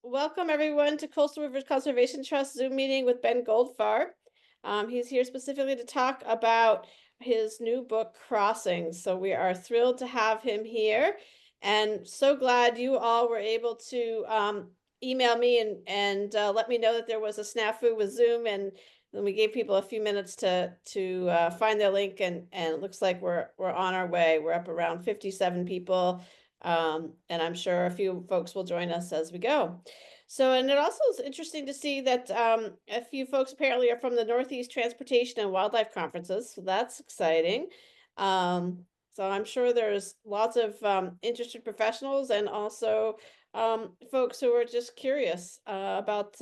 Welcome everyone to Coastal Rivers Conservation Trust Zoom meeting with Ben Goldfarb. He's here specifically to talk about his new book, Crossings. So we are thrilled to have him here and so glad you all were able to email me and let me know that there was a snafu with Zoom, and then we gave people a few minutes to find their link, and it looks like we're on our way. We're up around 57 people. And I'm sure a few folks will join us as we go. So, and it also is interesting to see that a few folks apparently are from the Northeast Transportation and Wildlife Conferences. So that's exciting. So I'm sure there's lots of interested professionals and also folks who are just curious about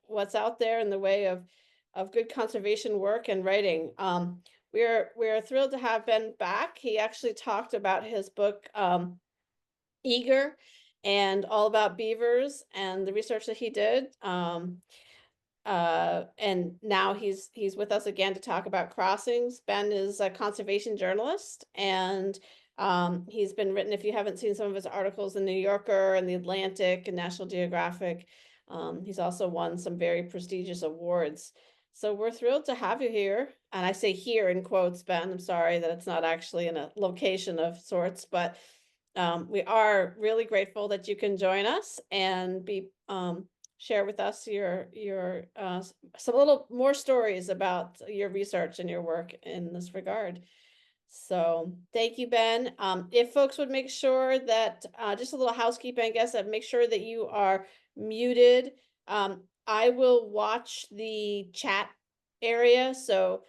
what's out there in the way of good conservation work and writing. We are thrilled to have Ben back. He actually talked about his book, Eager, and all about beavers and the research that he did. And now he's with us again to talk about crossings. Ben is a conservation journalist, and he's been written, if you haven't seen some of his articles in the New Yorker and the Atlantic and National Geographic, he's also won some very prestigious awards. So we're thrilled to have you here. And I say here in quotes, Ben. I'm sorry that it's not actually in a location of sorts, but we are really grateful that you can join us and be share with us your some little more stories about your research and your work in this regard. So thank you, Ben. If folks would make sure that just a little housekeeping, I guess, that make sure that you are muted. I will watch the chat area. So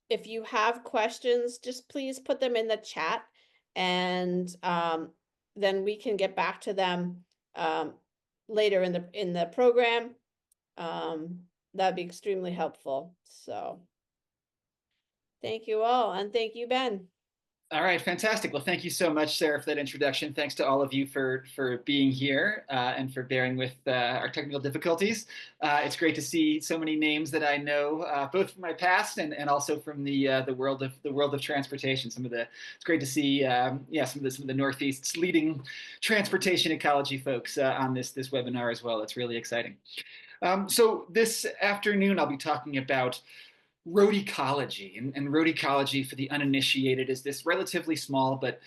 if you have questions, just please put them in the chat, and then we can get back to them later in the program. That'd be extremely helpful. So thank you all, and thank you, Ben. All right, fantastic. Well, thank you so much, Sarah, for that introduction. Thanks to all of you for being here and for bearing with our technical difficulties. It's great to see so many names that I know, both from my past and also from the world of transportation. It's great to see some of the Northeast's leading transportation ecology folks on this webinar as well. It's really exciting. So this afternoon, I'll be talking about road ecology. And road ecology, for the uninitiated, is this relatively small but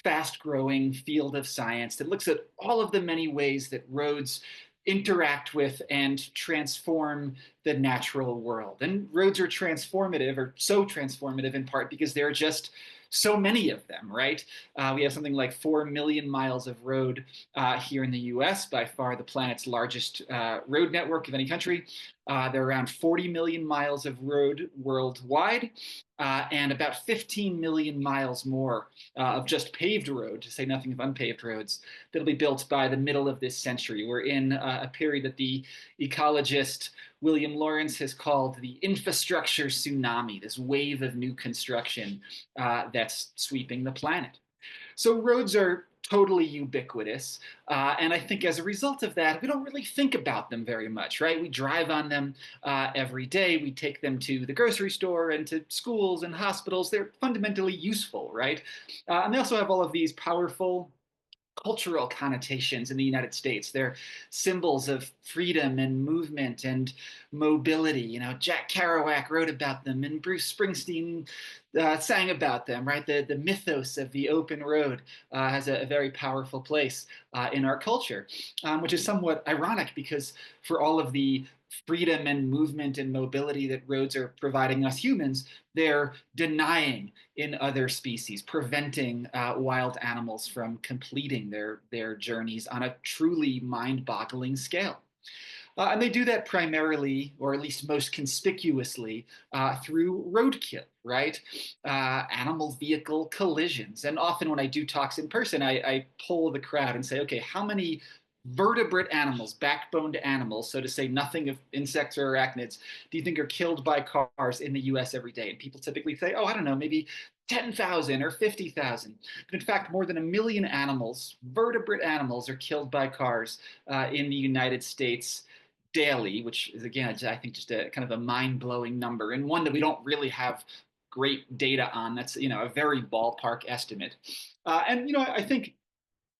fast-growing field of science that looks at all of the many ways that roads interact with and transform the natural world. And roads are transformative, or so transformative in part because there are just so many of them, right? We have something like 4 million miles of road here in the US, by far the planet's largest road network of any country. There are around 40 million miles of road worldwide, and about 15 million miles more of just paved road, to say nothing of unpaved roads, that'll be built by the middle of this century. We're in a period that the ecologist William Lawrence has called the infrastructure tsunami, this wave of new construction that's sweeping the planet. So roads are totally ubiquitous. And I think as a result of that, we don't really think about them very much, right? We drive on them every day. We take them to the grocery store and to schools and hospitals. They're fundamentally useful, right? And they also have all of these powerful cultural connotations in the United States. They're symbols of freedom and movement and mobility. You know, Jack Kerouac wrote about them, and Bruce Springsteen sang about them, right? The mythos of the open road has a very powerful place in our culture, which is somewhat ironic because for all of the freedom and movement and mobility that roads are providing us humans, they're denying in other species, preventing wild animals from completing their journeys on a truly mind-boggling scale. And they do that primarily, or at least most conspicuously, through roadkill, right? Animal vehicle collisions. And often when I do talks in person, I poll the crowd and say, okay, how many vertebrate animals, backboned animals, so to say nothing of insects or arachnids, do you think are killed by cars in the US every day? And people typically say, oh, I don't know, maybe 10,000 or 50,000. But in fact, more than 1 million animals, vertebrate animals, are killed by cars in the United States daily, which is, again, I think just a kind of a mind-blowing number, and one that we don't really have great data on. That's, a very ballpark estimate. And I think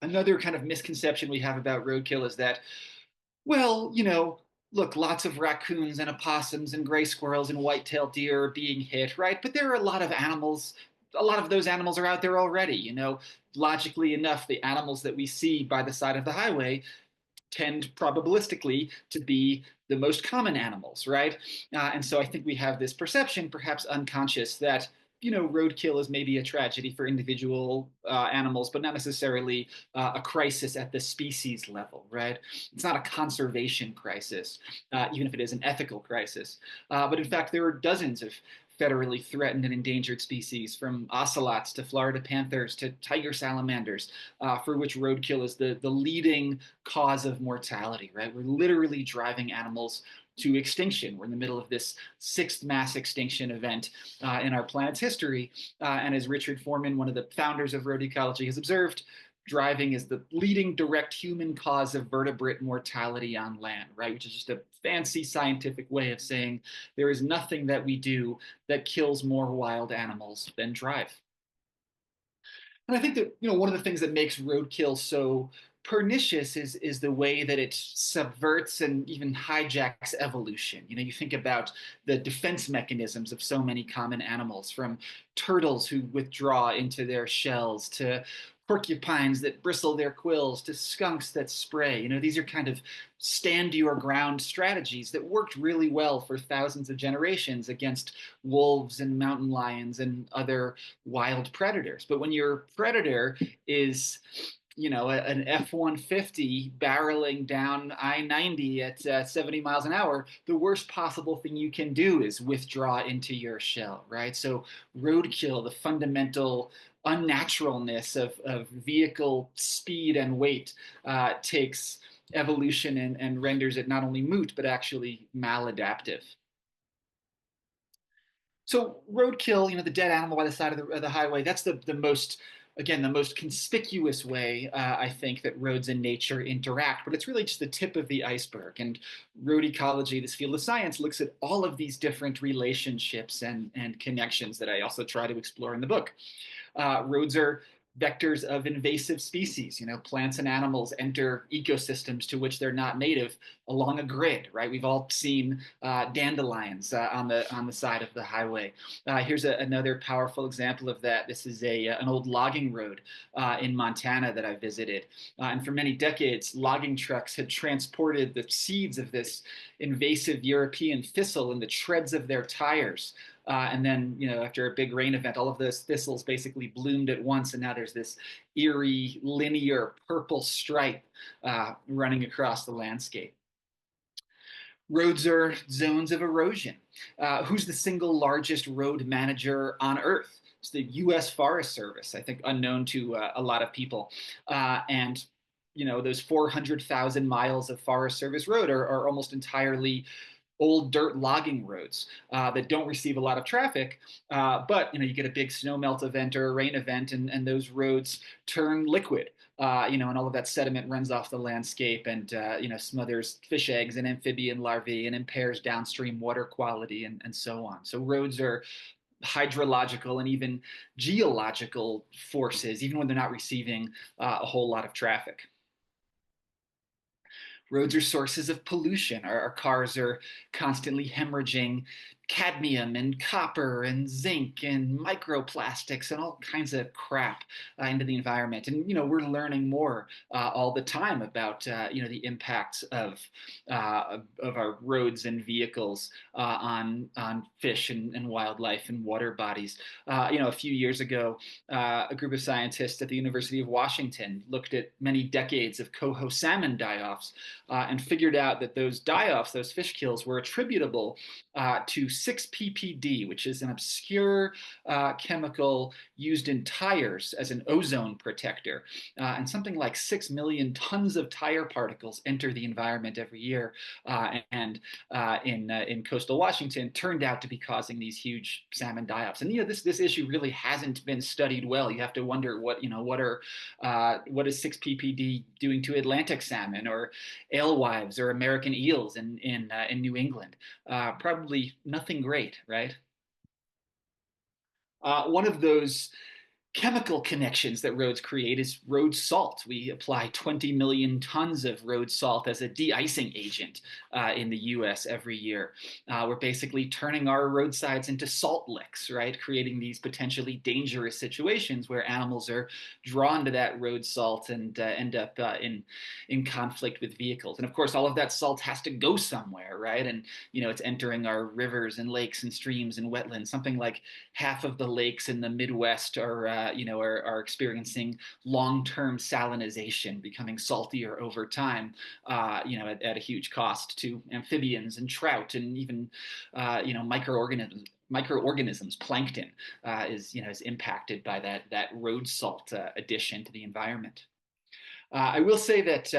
Another kind of misconception we have about roadkill is that, well, look, lots of raccoons and opossums and gray squirrels and white-tailed deer are being hit, right? But there are a lot of animals. A lot of those animals are out there already. Logically enough, the animals that we see by the side of the highway tend probabilistically to be the most common animals, right? And so I think we have this perception, perhaps unconscious, that roadkill is maybe a tragedy for individual animals, but not necessarily a crisis at the species level, right? It's not a conservation crisis, even if it is an ethical crisis. But in fact, there are dozens of federally threatened and endangered species, from ocelots to Florida panthers to tiger salamanders, for which roadkill is the leading cause of mortality, right? We're literally driving animals to extinction. We're in the middle of this sixth mass extinction event in our planet's history. And as Richard Foreman, one of the founders of road ecology, has observed, driving is the leading direct human cause of vertebrate mortality on land, right? Which is just a fancy scientific way of saying there is nothing that we do that kills more wild animals than drive. And I think that one of the things that makes roadkill so pernicious is the way that it subverts and even hijacks evolution. You think about the defense mechanisms of so many common animals, from turtles who withdraw into their shells to porcupines that bristle their quills to skunks that spray. These are kind of stand your ground strategies that worked really well for thousands of generations against wolves and mountain lions and other wild predators. But when your predator is an F-150 barreling down I-90 at 70 miles an hour, the worst possible thing you can do is withdraw into your shell, right? So roadkill, the fundamental unnaturalness of vehicle speed and weight, takes evolution and renders it not only moot, but actually maladaptive. So roadkill, the dead animal by the side of the highway, that's the most, again, the most conspicuous way, I think, that roads and nature interact. But it's really just the tip of the iceberg. And road ecology, this field of science, looks at all of these different relationships and connections that I also try to explore in the book. Roads are vectors of invasive species. Plants and animals enter ecosystems to which they're not native along a grid, right? We've all seen dandelions on the side of the highway. Here's another powerful example of that. This is an old logging road in Montana that I visited. And for many decades, logging trucks had transported the seeds of this invasive European thistle in the treads of their tires. And then, after a big rain event, all of those thistles basically bloomed at once, and now there's this eerie, linear purple stripe running across the landscape. Roads are zones of erosion. Who's the single largest road manager on Earth? It's the U.S. Forest Service, I think unknown to a lot of people. And those 400,000 miles of Forest Service road are almost entirely old dirt logging roads that don't receive a lot of traffic. But you get a big snowmelt event or a rain event, and those roads turn liquid. And all of that sediment runs off the landscape and smothers fish eggs and amphibian larvae and impairs downstream water quality and so on. So roads are hydrological and even geological forces, even when they're not receiving a whole lot of traffic. Roads are sources of pollution. Our cars are constantly hemorrhaging cadmium and copper and zinc and microplastics and all kinds of crap into the environment. And we're learning more all the time about the impacts of our roads and vehicles on fish and wildlife and water bodies. A few years ago, a group of scientists at the University of Washington looked at many decades of coho salmon die-offs and figured out that those die-offs, those fish kills, were attributable to 6-PPD, which is an obscure chemical used in tires as an ozone protector. And something like 6 million tons of tire particles enter the environment every year. And in coastal Washington turned out to be causing these huge salmon die-offs. And this issue really hasn't been studied well. You have to wonder what is 6-PPD doing to Atlantic salmon or alewives or American eels in New England. Probably nothing great, right? One of those chemical connections that roads create is road salt. We apply 20 million tons of road salt as a de-icing agent in the US every year. We're basically turning our roadsides into salt licks, right? Creating these potentially dangerous situations where animals are drawn to that road salt and end up in conflict with vehicles. And of course, all of that salt has to go somewhere, right? And, it's entering our rivers and lakes and streams and wetlands. Something like half of the lakes in the Midwest are experiencing long-term salinization, becoming saltier over time, at a huge cost to amphibians and trout and even, microorganisms, plankton, is impacted by that road salt addition to the environment. I will say that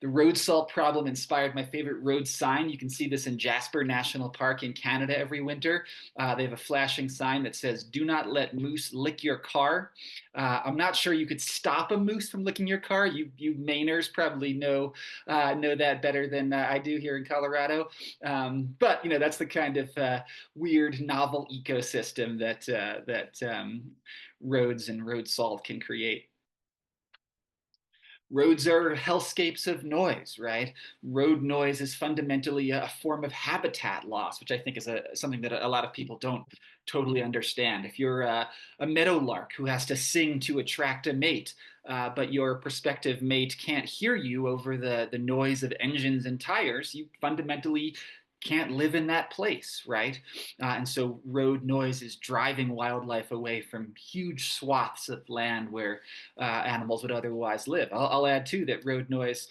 the road salt problem inspired my favorite road sign. You can see this in Jasper National Park in Canada every winter. They have a flashing sign that says, "Do not let moose lick your car." I'm not sure you could stop a moose from licking your car. You Mainers probably know that better than I do here in Colorado. But that's the kind of weird, novel ecosystem that roads and road salt can create. Roads are hellscapes of noise, right? Road noise is fundamentally a form of habitat loss, which I think is something that a lot of people don't totally understand. If you're a meadowlark who has to sing to attract a mate, but your prospective mate can't hear you over the noise of engines and tires, you fundamentally can't live in that place, right? And so road noise is driving wildlife away from huge swaths of land where animals would otherwise live. I'll add too that road noise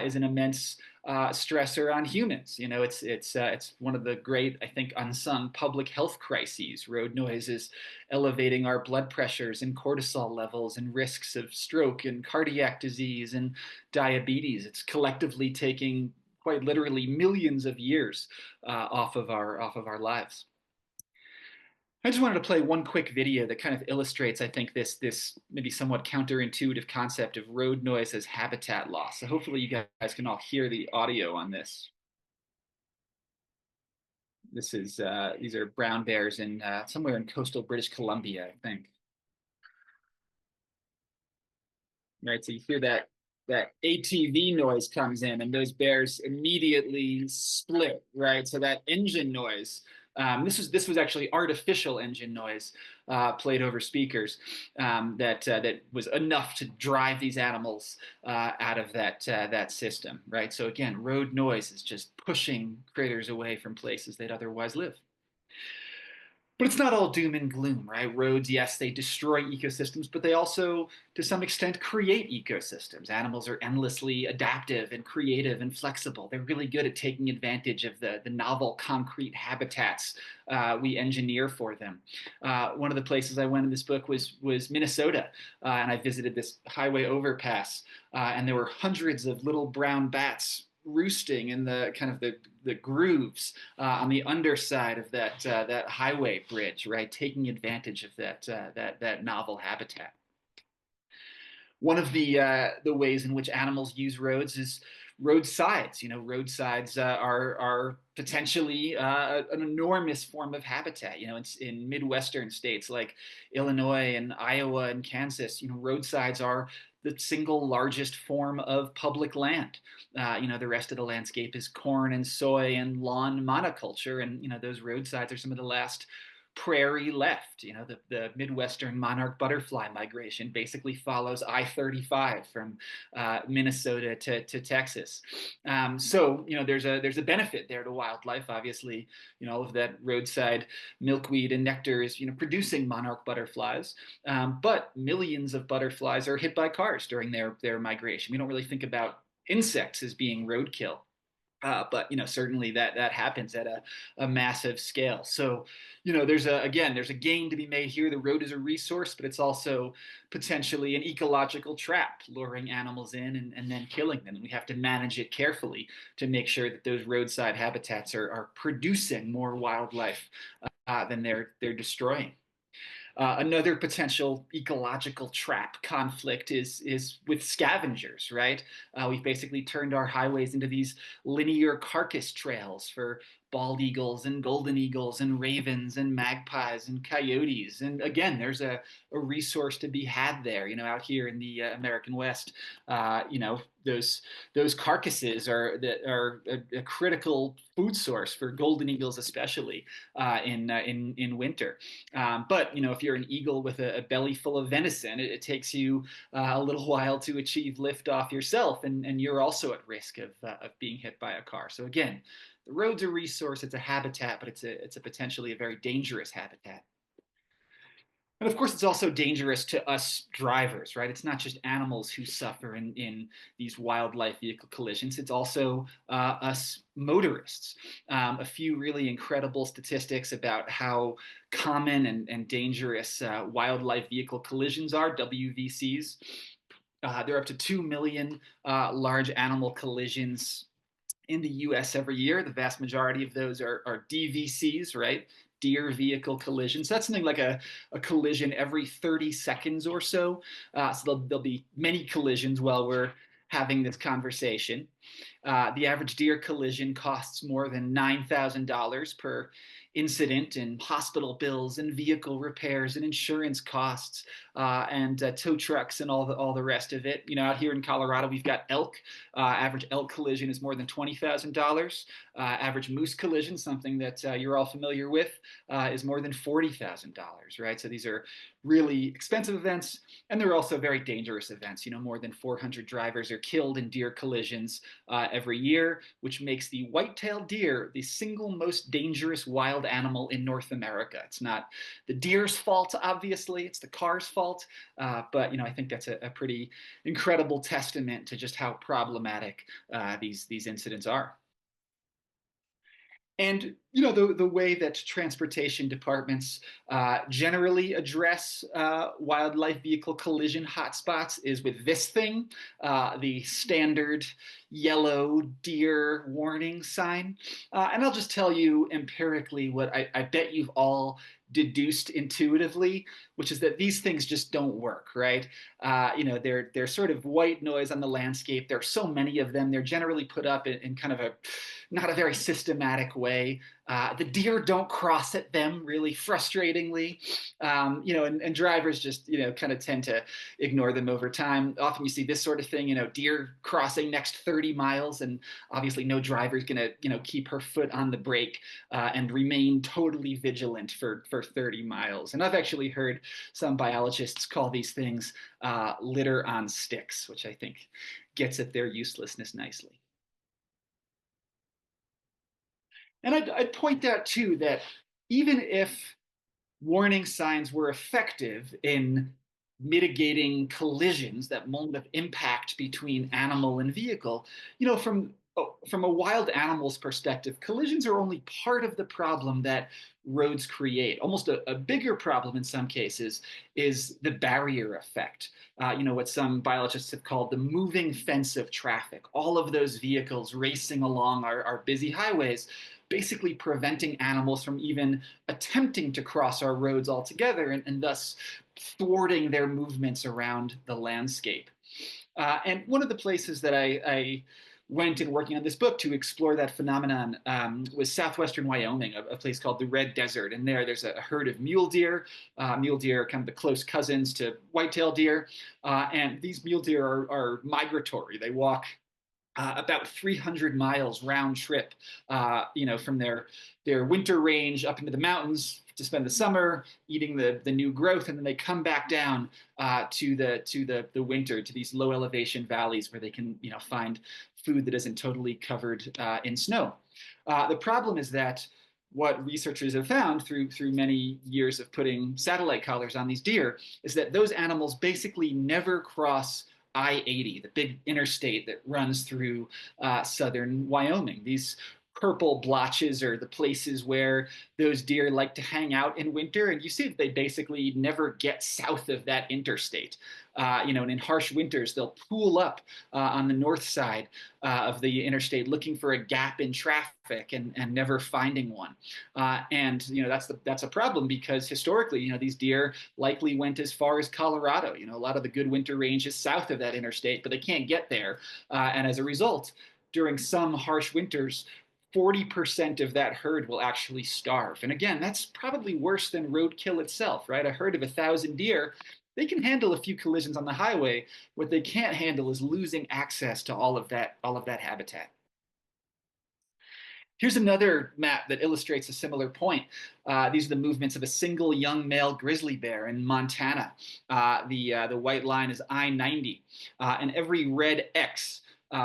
is an immense stressor on humans. It's one of the great, I think, unsung public health crises. Road noise is elevating our blood pressures and cortisol levels and risks of stroke and cardiac disease and diabetes. It's collectively taking quite literally millions of years off of our lives. I just wanted to play one quick video that kind of illustrates, I think, this maybe somewhat counterintuitive concept of road noise as habitat loss. So hopefully you guys can all hear the audio on this. These are brown bears in somewhere in coastal British Columbia, I think. Right, so you hear that ATV noise comes in, and those bears immediately split. Right, so that engine noise. This was actually artificial engine noise played over speakers that was enough to drive these animals out of that system. Right, so again, road noise is just pushing critters away from places they'd otherwise live. But it's not all doom and gloom, right? Roads, yes, they destroy ecosystems, but they also, to some extent, create ecosystems. Animals are endlessly adaptive and creative and flexible. They're really good at taking advantage of the novel concrete habitats we engineer for them. One of the places I went in this book was Minnesota, and I visited this highway overpass, and there were hundreds of little brown bats roosting in the kind of the grooves on the underside of that highway bridge, right? Taking advantage of that novel habitat. One of the ways in which animals use roads is roadsides. Roadsides are potentially an enormous form of habitat. It's in Midwestern states like Illinois and Iowa and Kansas. Roadsides are the single largest form of public land. The rest of the landscape is corn and soy and lawn monoculture, and those roadsides are some of the last prairie left. The Midwestern monarch butterfly migration basically follows I-35 from Minnesota to Texas. So there's a benefit there to wildlife. Obviously, all of that roadside milkweed and nectar is producing monarch butterflies, but millions of butterflies are hit by cars during their migration. We don't really think about insects as being roadkill. But certainly that happens at a massive scale. So there's a gain to be made here. The road is a resource, but it's also potentially an ecological trap, luring animals in and then killing them. And we have to manage it carefully to make sure that those roadside habitats are producing more wildlife than they're destroying. Another potential ecological trap conflict is with scavengers, right? We've basically turned our highways into these linear carcass trails for bald eagles and golden eagles and ravens and magpies and coyotes. And again, there's a resource to be had there, out here in the American West. Those carcasses are a critical food source for golden eagles, especially in winter. But if you're an eagle with a belly full of venison, it takes you a little while to achieve liftoff yourself, and you're also at risk of being hit by a car. So again, the road's a resource, it's a habitat, but it's a potentially a very dangerous habitat. And of course, it's also dangerous to us drivers, right? It's not just animals who suffer in these wildlife vehicle collisions. It's also us motorists. A few really incredible statistics about how common and dangerous wildlife vehicle collisions are, WVCs. There are up to 2 million large animal collisions in the US every year. The vast majority of those are DVCs, right? Deer vehicle collisions. So that's something like a collision every 30 seconds or so. So there'll be many collisions while we're having this conversation. The average deer collision costs more than $9,000 per incident in hospital bills and vehicle repairs and insurance costs and tow trucks and all the rest of it. Out here in Colorado, we've got elk. Average elk collision is more than $20,000. Average moose collision, something that you're all familiar with, is more than $40,000, right? So these are really expensive events, and they're also very dangerous events. More than 400 drivers are killed in deer collisions every year, which makes the white-tailed deer the single most dangerous wild animal in North America. It's not the deer's fault, obviously, it's the car's fault, but I think that's a pretty incredible testament to just how problematic these incidents are. And the way that transportation departments generally address wildlife vehicle collision hotspots is with this thing, the standard yellow deer warning sign. And I'll just tell you empirically what I bet you've all deduced intuitively, which is that these things just don't work, right? They're sort of white noise on the landscape. There are so many of them. They're generally put up in kind of not a very systematic way. The deer don't cross at them, really frustratingly, and drivers just, kind of tend to ignore them over time. Often you see this sort of thing, deer crossing next 30 miles, and obviously no driver is going to, keep her foot on the brake and remain totally vigilant for 30 miles. And I've actually heard some biologists call these things litter on sticks, which I think gets at their uselessness nicely. And I'd point out, too, that even if warning signs were effective in mitigating collisions, that moment of impact between animal and vehicle, from a wild animal's perspective, collisions are only part of the problem that roads create. Almost a bigger problem in some cases is the barrier effect. What some biologists have called the moving fence of traffic. All of those vehicles racing along our busy highways, basically preventing animals from even attempting to cross our roads altogether, and thus thwarting their movements around the landscape. And one of the places that I went in working on this book to explore that phenomenon was southwestern Wyoming, a place called the Red Desert. And there's a herd of mule deer. Mule deer are kind of the close cousins to white-tailed deer. And these mule deer are migratory. They walk about 300 miles round trip, from their winter range up into the mountains to spend the summer eating the new growth, and then they come back down to the winter, to these low elevation valleys where they can find food that isn't totally covered in snow. The problem is that what researchers have found through many years of putting satellite collars on these deer is that those animals basically never cross I-80, the big interstate that runs through southern Wyoming. These purple blotches are the places where those deer like to hang out in winter, and you see that they basically never get south of that interstate. And in harsh winters, they'll pool up on the north side of the interstate looking for a gap in traffic and never finding one. And that's a problem because historically, these deer likely went as far as Colorado. A lot of the good winter range is south of that interstate, but they can't get there. And as a result, during some harsh winters, 40% of that herd will actually starve. And again, that's probably worse than roadkill itself, right? A herd of 1,000 deer, they can handle a few collisions on the highway. What they can't handle is losing access to all of that habitat. Here's another map that illustrates a similar point. These are the movements of a single young male grizzly bear in Montana. The white line is I-90, and every red X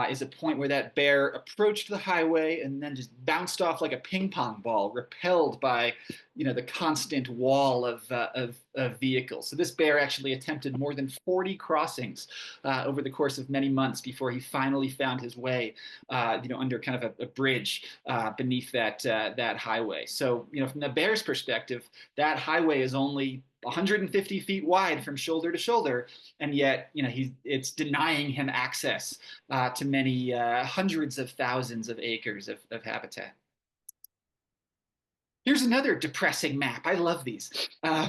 is a point where that bear approached the highway and then just bounced off like a ping pong ball, repelled by the constant wall of vehicles. So this bear actually attempted more than 40 crossings over the course of many months before he finally found his way under kind of a bridge beneath that highway. So from the bear's perspective, that highway is only 150 feet wide from shoulder to shoulder, and yet it's denying him access to many hundreds of thousands of acres of habitat. Here's another depressing map. I love these.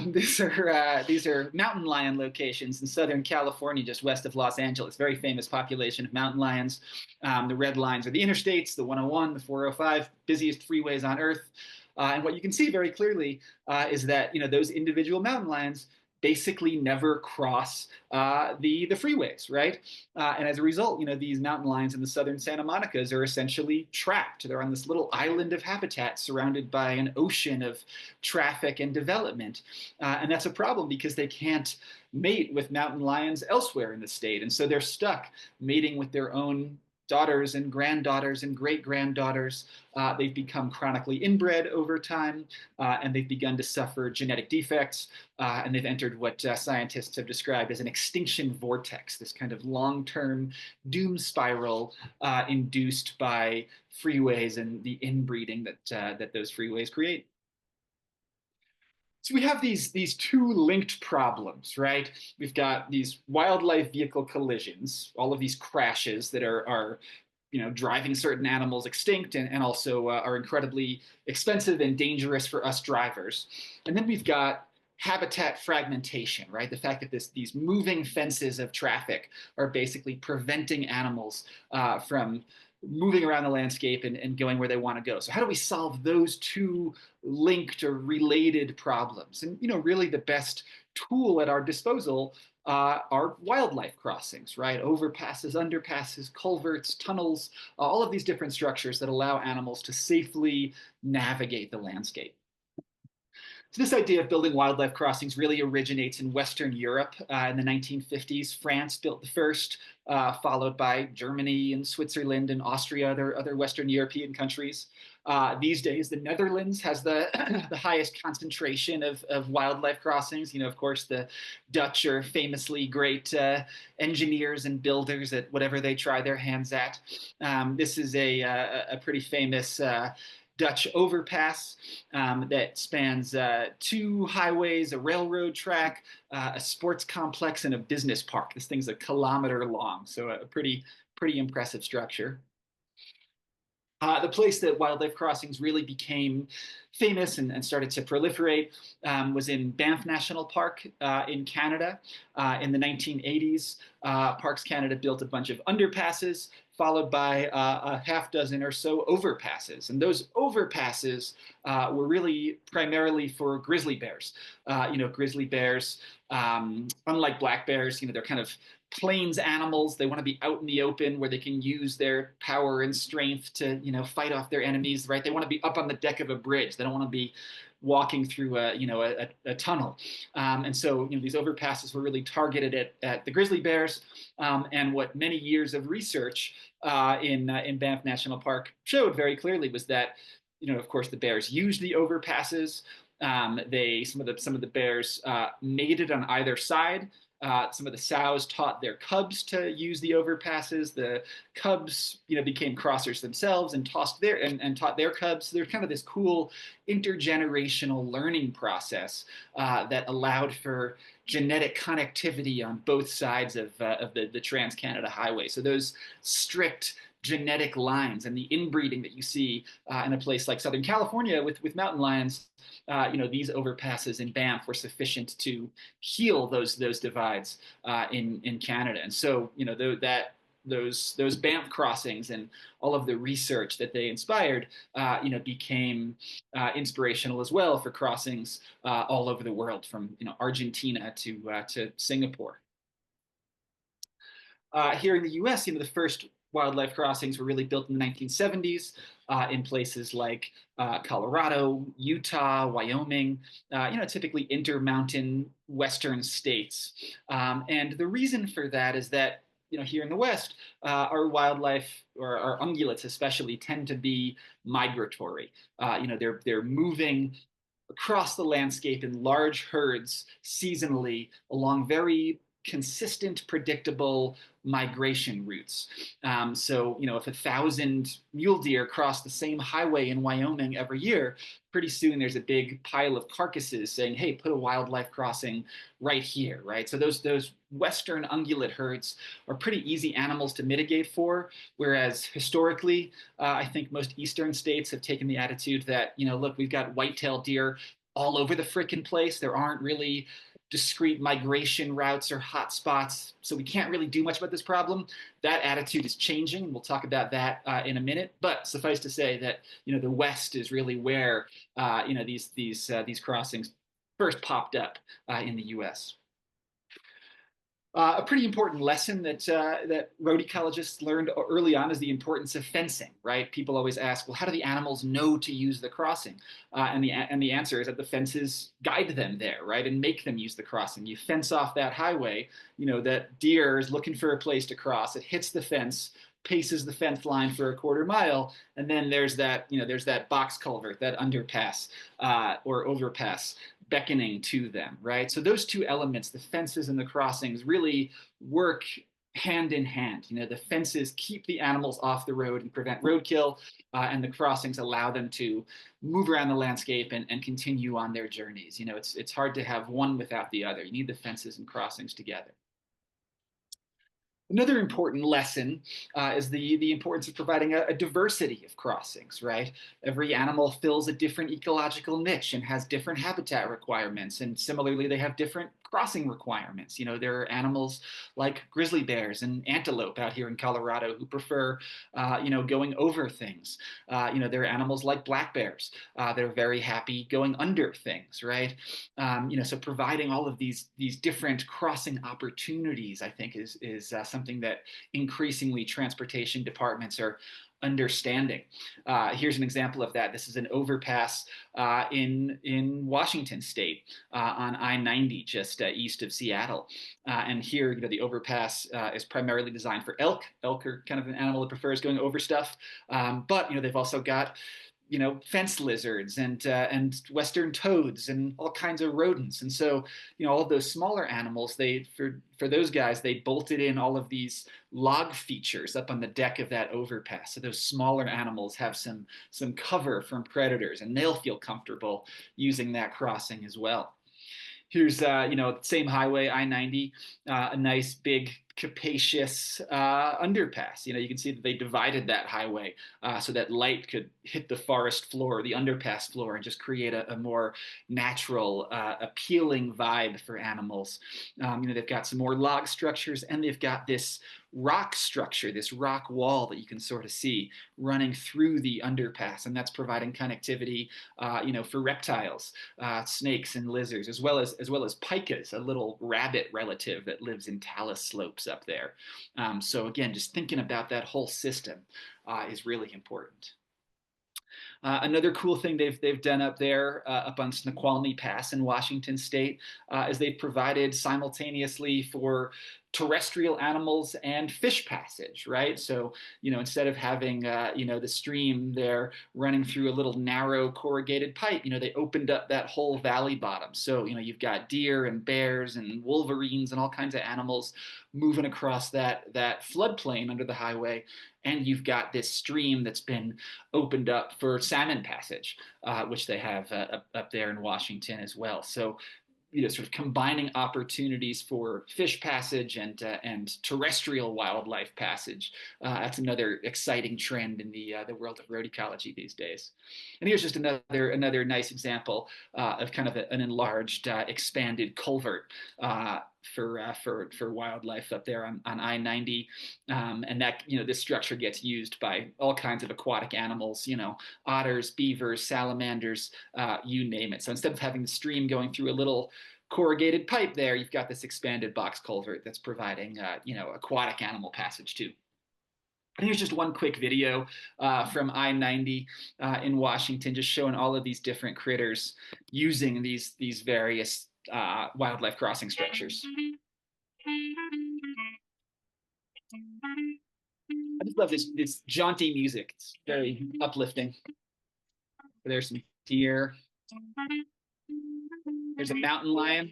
These are mountain lion locations in Southern California, just west of Los Angeles. Very famous population of mountain lions. The red lines are the interstates, the 101, the 405, busiest freeways on Earth. And what you can see very clearly is that those individual mountain lions basically never cross the freeways, right? And as a result, these mountain lions in the southern Santa Monicas are essentially trapped. They're on this little island of habitat surrounded by an ocean of traffic and development. And that's a problem because they can't mate with mountain lions elsewhere in the state. And so they're stuck mating with their own daughters and granddaughters and great-granddaughters. They've become chronically inbred over time, and they've begun to suffer genetic defects, and they've entered what scientists have described as an extinction vortex, this kind of long-term doom spiral induced by freeways and the inbreeding that those freeways create. So we have these two linked problems, right? We've got these wildlife vehicle collisions, all of these crashes that are driving certain animals extinct and also are incredibly expensive and dangerous for us drivers. And then we've got habitat fragmentation, right? The fact that these moving fences of traffic are basically preventing animals from moving around the landscape and going where they want to go. So how do we solve those two linked or related problems? And really the best tool at our disposal are wildlife crossings, right? Overpasses, underpasses, culverts, tunnels, all of these different structures that allow animals to safely navigate the landscape. So this idea of building wildlife crossings really originates in Western Europe in the 1950s. France built the first, followed by Germany and Switzerland and Austria, other Western European countries. These days, the Netherlands has the highest concentration of wildlife crossings. Of course, the Dutch are famously great engineers and builders at whatever they try their hands at. This is a pretty famous Dutch overpass that spans two highways, a railroad track, a sports complex, and a business park. This thing's a kilometer long, so a pretty impressive structure. The place that wildlife crossings really became famous and started to proliferate was in Banff National Park in Canada. In the 1980s, Parks Canada built a bunch of underpasses, followed by a half dozen or so overpasses. And those overpasses were really primarily for grizzly bears. Grizzly bears, unlike black bears, they're kind of plains animals. They want to be out in the open where they can use their power and strength to, fight off their enemies, right? They want to be up on the deck of a bridge. They don't want to be walking through a tunnel. And so, these overpasses were really targeted at the grizzly bears. And what many years of research in Banff National Park showed very clearly was that, of course, the bears used the overpasses. Some of the bears mated on either side. Some of the sows taught their cubs to use the overpasses. The cubs, became crossers themselves and taught their cubs. So there's kind of this cool intergenerational learning process that allowed for genetic connectivity on both sides of the Trans-Canada Highway. So those strict genetic lines and the inbreeding that you see in a place like Southern California with mountain lions, these overpasses in Banff were sufficient to heal those divides in Canada. And so, that those Banff crossings and all of the research that they inspired, became inspirational as well for crossings all over the world, from Argentina to Singapore. Here in the U.S., the first wildlife crossings were really built in the 1970s in places like Colorado, Utah, Wyoming, typically intermountain western states. And the reason for that is that here in the West, our wildlife, or our ungulates especially, tend to be migratory. They're moving across the landscape in large herds seasonally along very consistent, predictable migration routes. So, if 1,000 mule deer cross the same highway in Wyoming every year, pretty soon there's a big pile of carcasses saying, "Hey, put a wildlife crossing right here," right? So those Western ungulate herds are pretty easy animals to mitigate for, whereas historically, I think most Eastern states have taken the attitude that, look, we've got white-tailed deer all over the frickin' place. There aren't really discrete migration routes or hotspots, so we can't really do much about this problem. That attitude is changing. We'll talk about that in a minute. But suffice to say that the West is really where these crossings first popped up in the U.S. A pretty important lesson that road ecologists learned early on is the importance of fencing, right? People always ask, well, how do the animals know to use the crossing? And the answer is that the fences guide them there, right, and make them use the crossing. You fence off that highway, that deer is looking for a place to cross. It hits the fence, paces the fence line for a quarter mile, and then there's that box culvert, that underpass or overpass, beckoning to them, right? So those two elements, the fences and the crossings, really work hand in hand. The fences keep the animals off the road and prevent roadkill, and the crossings allow them to move around the landscape and continue on their journeys. It's hard to have one without the other. You need the fences and crossings together. Another important lesson is the importance of providing a diversity of crossings, right? Every animal fills a different ecological niche and has different habitat requirements. And similarly, they have different crossing requirements. There are animals like grizzly bears and antelope out here in Colorado who prefer, going over things. There are animals like black bears that are very happy going under things, right? So providing all of these different crossing opportunities, I think, is something that increasingly transportation departments are understanding. Here's an example of that. This is an overpass in Washington State on I-90, just east of Seattle. And here, the overpass is primarily designed for elk. Elk are kind of an animal that prefers going over stuff, but they've also got fence lizards and western toads and all kinds of rodents. And so, all of those smaller animals, for those guys, they bolted in all of these log features up on the deck of that overpass. So those smaller animals have some cover from predators, and they'll feel comfortable using that crossing as well. Here's same highway, I-90, a nice big capacious underpass. You can see that they divided that highway so that light could hit the forest floor, the underpass floor, and just create a more natural, appealing vibe for animals. They've got some more log structures, and they've got this rock structure, this rock wall that you can sort of see running through the underpass, and that's providing connectivity, for reptiles, snakes and lizards, as well as pikas, a little rabbit relative that lives in talus slopes up there. So again, just thinking about that whole system is really important. Another cool thing they've done up there up on Snoqualmie Pass in Washington State is they've provided simultaneously for terrestrial animals and fish passage, right? So, instead of having, the stream there running through a little narrow corrugated pipe, they opened up that whole valley bottom. So, you've got deer and bears and wolverines and all kinds of animals moving across that floodplain under the highway. And you've got this stream that's been opened up for salmon passage, which they have up there in Washington as well. So, sort of combining opportunities for fish passage and terrestrial wildlife passage. That's another exciting trend in the world of road ecology these days. And here's just another nice example of kind of an enlarged, expanded culvert for wildlife up there on I-90, and that this structure gets used by all kinds of aquatic animals, otters, beavers, salamanders, you name it. So instead of having the stream going through a little corrugated pipe there, you've got this expanded box culvert that's providing aquatic animal passage too. And here's just one quick video from I-90 in Washington, just showing all of these different critters using these various wildlife crossing structures. I just love this jaunty music. It's very uplifting. There's some deer. There's a mountain lion.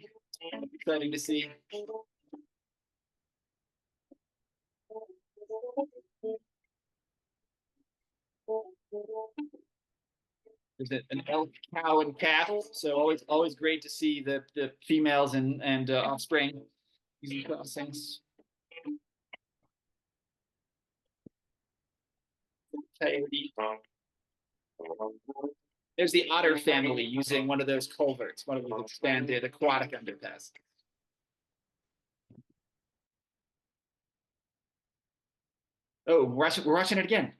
Exciting to see. There's an elk, cow, and calf. So always great to see the females and offspring using crossings. Coyote. There's the otter family using one of those culverts, one of those expanded aquatic underpass. Oh, we're watching it again.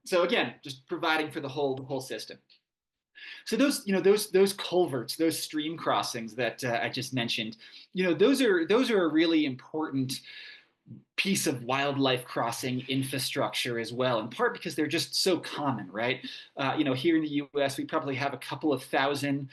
So again, just providing for the whole system. So those culverts, those stream crossings that I just mentioned, those are a really important piece of wildlife crossing infrastructure as well, in part because they're just so common, right? Here in the U.S., we probably have a couple of thousand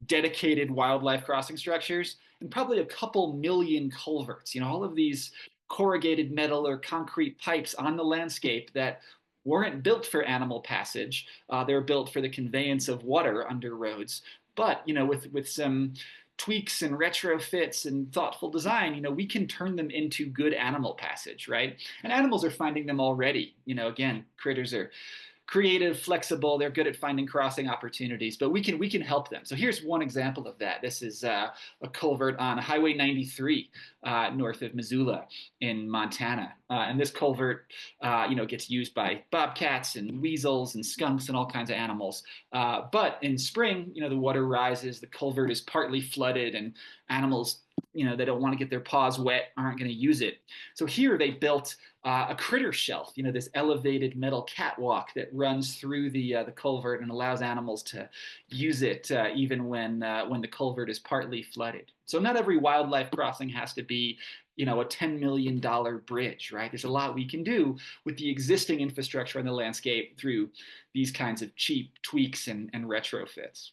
dedicated wildlife crossing structures and probably a couple million culverts. All of these corrugated metal or concrete pipes on the landscape that weren't built for animal passage. They were built for the conveyance of water under roads. But with some tweaks and retrofits and thoughtful design, we can turn them into good animal passage, right? And animals are finding them already. Again, critters are creative, flexible. They're good at finding crossing opportunities, but we can help them. So here's one example of that. This is a culvert on Highway 93 north of Missoula in Montana, and this culvert, gets used by bobcats and weasels and skunks and all kinds of animals. But in spring, the water rises, the culvert is partly flooded, and animals, they don't want to get their paws wet, aren't going to use it. So here they built a critter shelf, this elevated metal catwalk that runs through the culvert and allows animals to use it even when the culvert is partly flooded. So not every wildlife crossing has to be, a $10 million bridge, right? There's a lot we can do with the existing infrastructure on the landscape through these kinds of cheap tweaks and retrofits.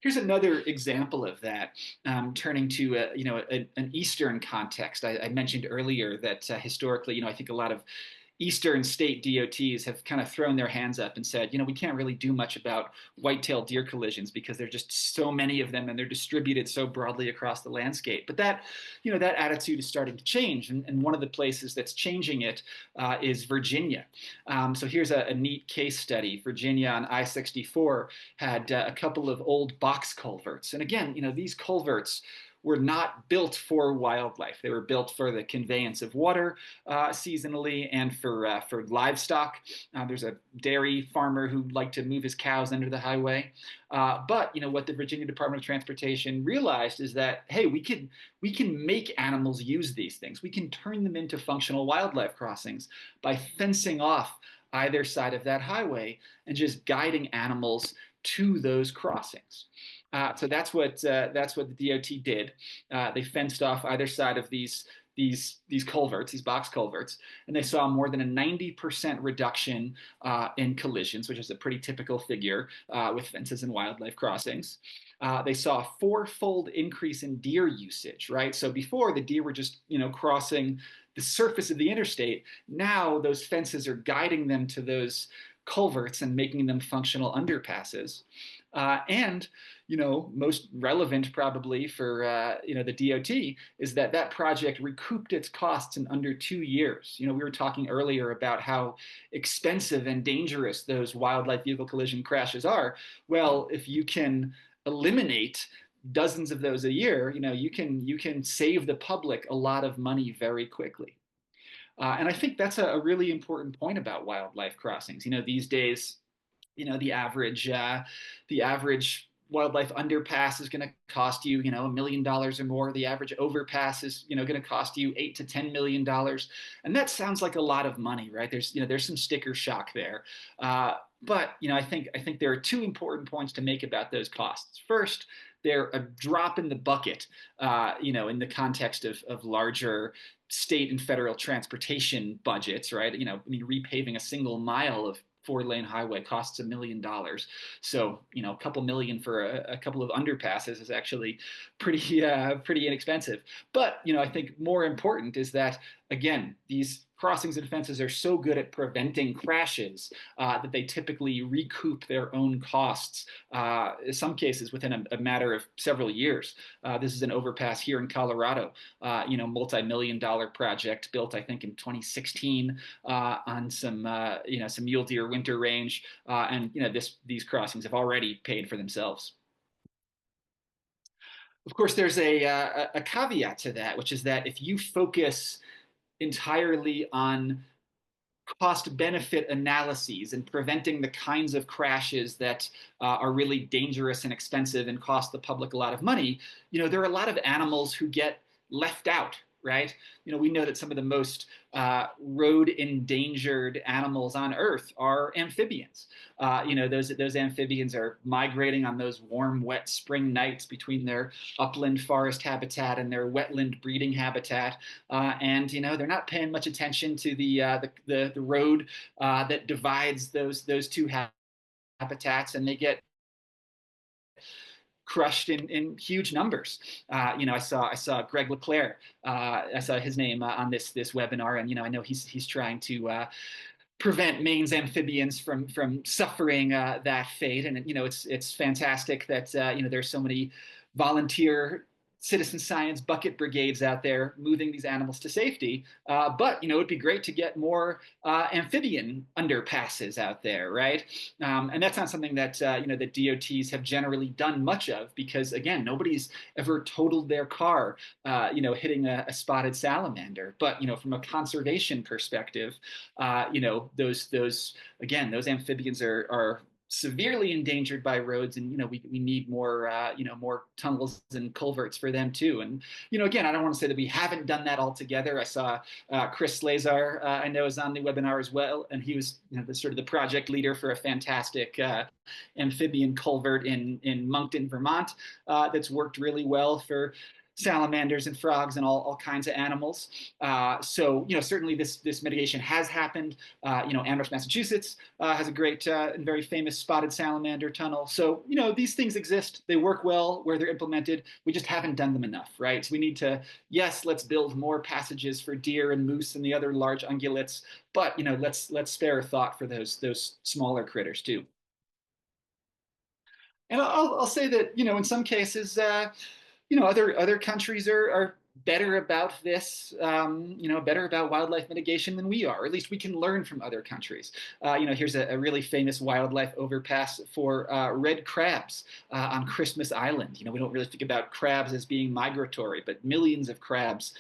Here's another example of that, turning to an Eastern context. I mentioned earlier that historically, I think a lot of Eastern state DOTs have kind of thrown their hands up and said, we can't really do much about white-tailed deer collisions because there are just so many of them and they're distributed so broadly across the landscape. But that attitude is starting to change. And one of the places that's changing it is Virginia. So here's a neat case study. Virginia on I-64 had a couple of old box culverts. And again, these culverts were not built for wildlife. They were built for the conveyance of water seasonally and for livestock. There's a dairy farmer who liked to move his cows under the highway. But what the Virginia Department of Transportation realized is that, hey, we can make animals use these things. We can turn them into functional wildlife crossings by fencing off either side of that highway and just guiding animals to those crossings. So that's what the DOT did. They fenced off either side of these culverts, these box culverts, and they saw more than a 90% reduction in collisions, which is a pretty typical figure with fences and wildlife crossings. They saw a four-fold increase in deer usage, right? So before, the deer were just crossing the surface of the interstate. Now those fences are guiding them to those culverts and making them functional underpasses. And most relevant probably for the DOT is that project recouped its costs in under 2 years. We were talking earlier about how expensive and dangerous those wildlife vehicle collision crashes are. Well, if you can eliminate dozens of those a year, you can save the public a lot of money very quickly. And I think that's a really important point about wildlife crossings. These days, the average wildlife underpass is going to cost you, $1 million or more. The average overpass is, going to cost you $8 to $10 million, and that sounds like a lot of money, right? There's some sticker shock there, but I think there are two important points to make about those costs. First, they're a drop in the bucket, in the context of larger state and federal transportation budgets, right? Repaving a single mile of four-lane highway costs $1 million. So, a couple million for a couple of underpasses is actually pretty inexpensive. But, I think more important is that, again, these crossings and fences are so good at preventing crashes that they typically recoup their own costs, in some cases within a matter of several years. This is an overpass here in Colorado, multi-million-dollar project built, I think, in 2016 on some mule deer winter range, and these crossings have already paid for themselves. Of course, there's a caveat to that, which is that if you focus entirely on cost benefit analyses and preventing the kinds of crashes that are really dangerous and expensive and cost the public a lot of money, there are a lot of animals who get left out, right? We know that some of the most road endangered animals on Earth are amphibians. Those amphibians are migrating on those warm, wet spring nights between their upland forest habitat and their wetland breeding habitat, and they're not paying much attention to the road that divides those two habitats, and they get crushed in huge numbers. I saw Greg LeClaire. I saw his name on this webinar, and I know he's trying to prevent Maine's amphibians from suffering that fate. And it's fantastic that there's so many volunteer citizen science bucket brigades out there moving these animals to safety. But it'd be great to get more amphibian underpasses out there, right? And that's not something that that DOTs have generally done much of, because again, nobody's ever totaled their car, hitting a spotted salamander. But from a conservation perspective, those amphibians are severely endangered by roads, and we need more more tunnels and culverts for them too. And again, I don't want to say that we haven't done that altogether. I saw Chris Slazar, I know, is on the webinar as well, and he was the project leader for a fantastic amphibian culvert in Moncton, Vermont, that's worked really well for salamanders and frogs and all kinds of animals. So certainly this mitigation has happened. Amherst, Massachusetts has a great and very famous spotted salamander tunnel. So these things exist. They work well where they're implemented. We just haven't done them enough, right? So we need to, yes, let's build more passages for deer and moose and the other large ungulates, but let's spare a thought for those smaller critters too. And I'll say that in some cases, other countries are better about this, better about wildlife mitigation than we are. Or at least we can learn from other countries. Here's a really famous wildlife overpass for red crabs on Christmas Island. We don't really think about crabs as being migratory, but millions of crabs,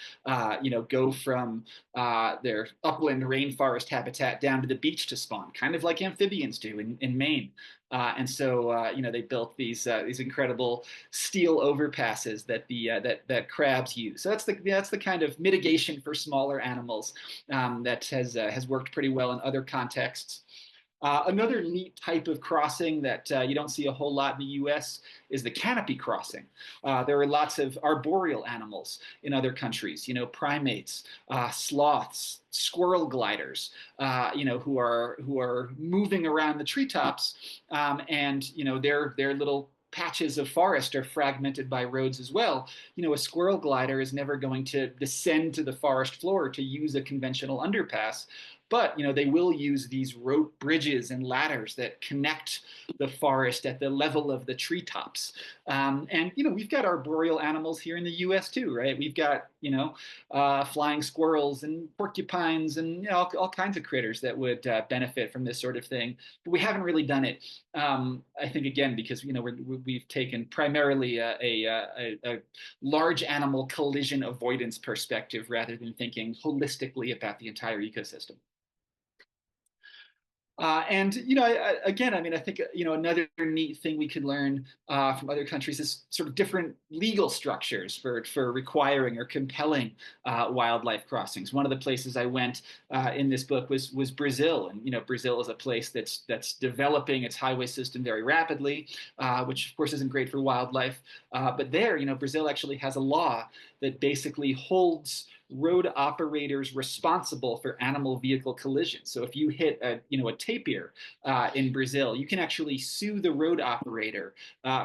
go from their upland rainforest habitat down to the beach to spawn, kind of like amphibians do in Maine. And so, they built these incredible steel overpasses that crabs use. So that's the kind of mitigation for smaller animals that has worked pretty well in other contexts. Another neat type of crossing that you don't see a whole lot in the U.S. is the canopy crossing. There are lots of arboreal animals in other countries, primates, sloths, squirrel gliders, who are moving around the treetops, and their little patches of forest are fragmented by roads as well. A squirrel glider is never going to descend to the forest floor to use a conventional underpass, but they will use these rope bridges and ladders that connect the forest at the level of the treetops. And we've got arboreal animals here in the U.S. too, right? We've got flying squirrels and porcupines and all kinds of critters that would benefit from this sort of thing. But we haven't really done it. I think again because we've taken primarily a large animal collision avoidance perspective rather than thinking holistically about the entire ecosystem. And again, I mean, I think another neat thing we could learn from other countries is sort of different legal structures for requiring or compelling wildlife crossings. One of the places I went in this book was Brazil, and Brazil is a place that's developing its highway system very rapidly, which of course isn't great for wildlife. But there, Brazil actually has a law that basically holds road operators responsible for animal vehicle collisions. So if you hit a tapir in Brazil, you can actually sue the road operator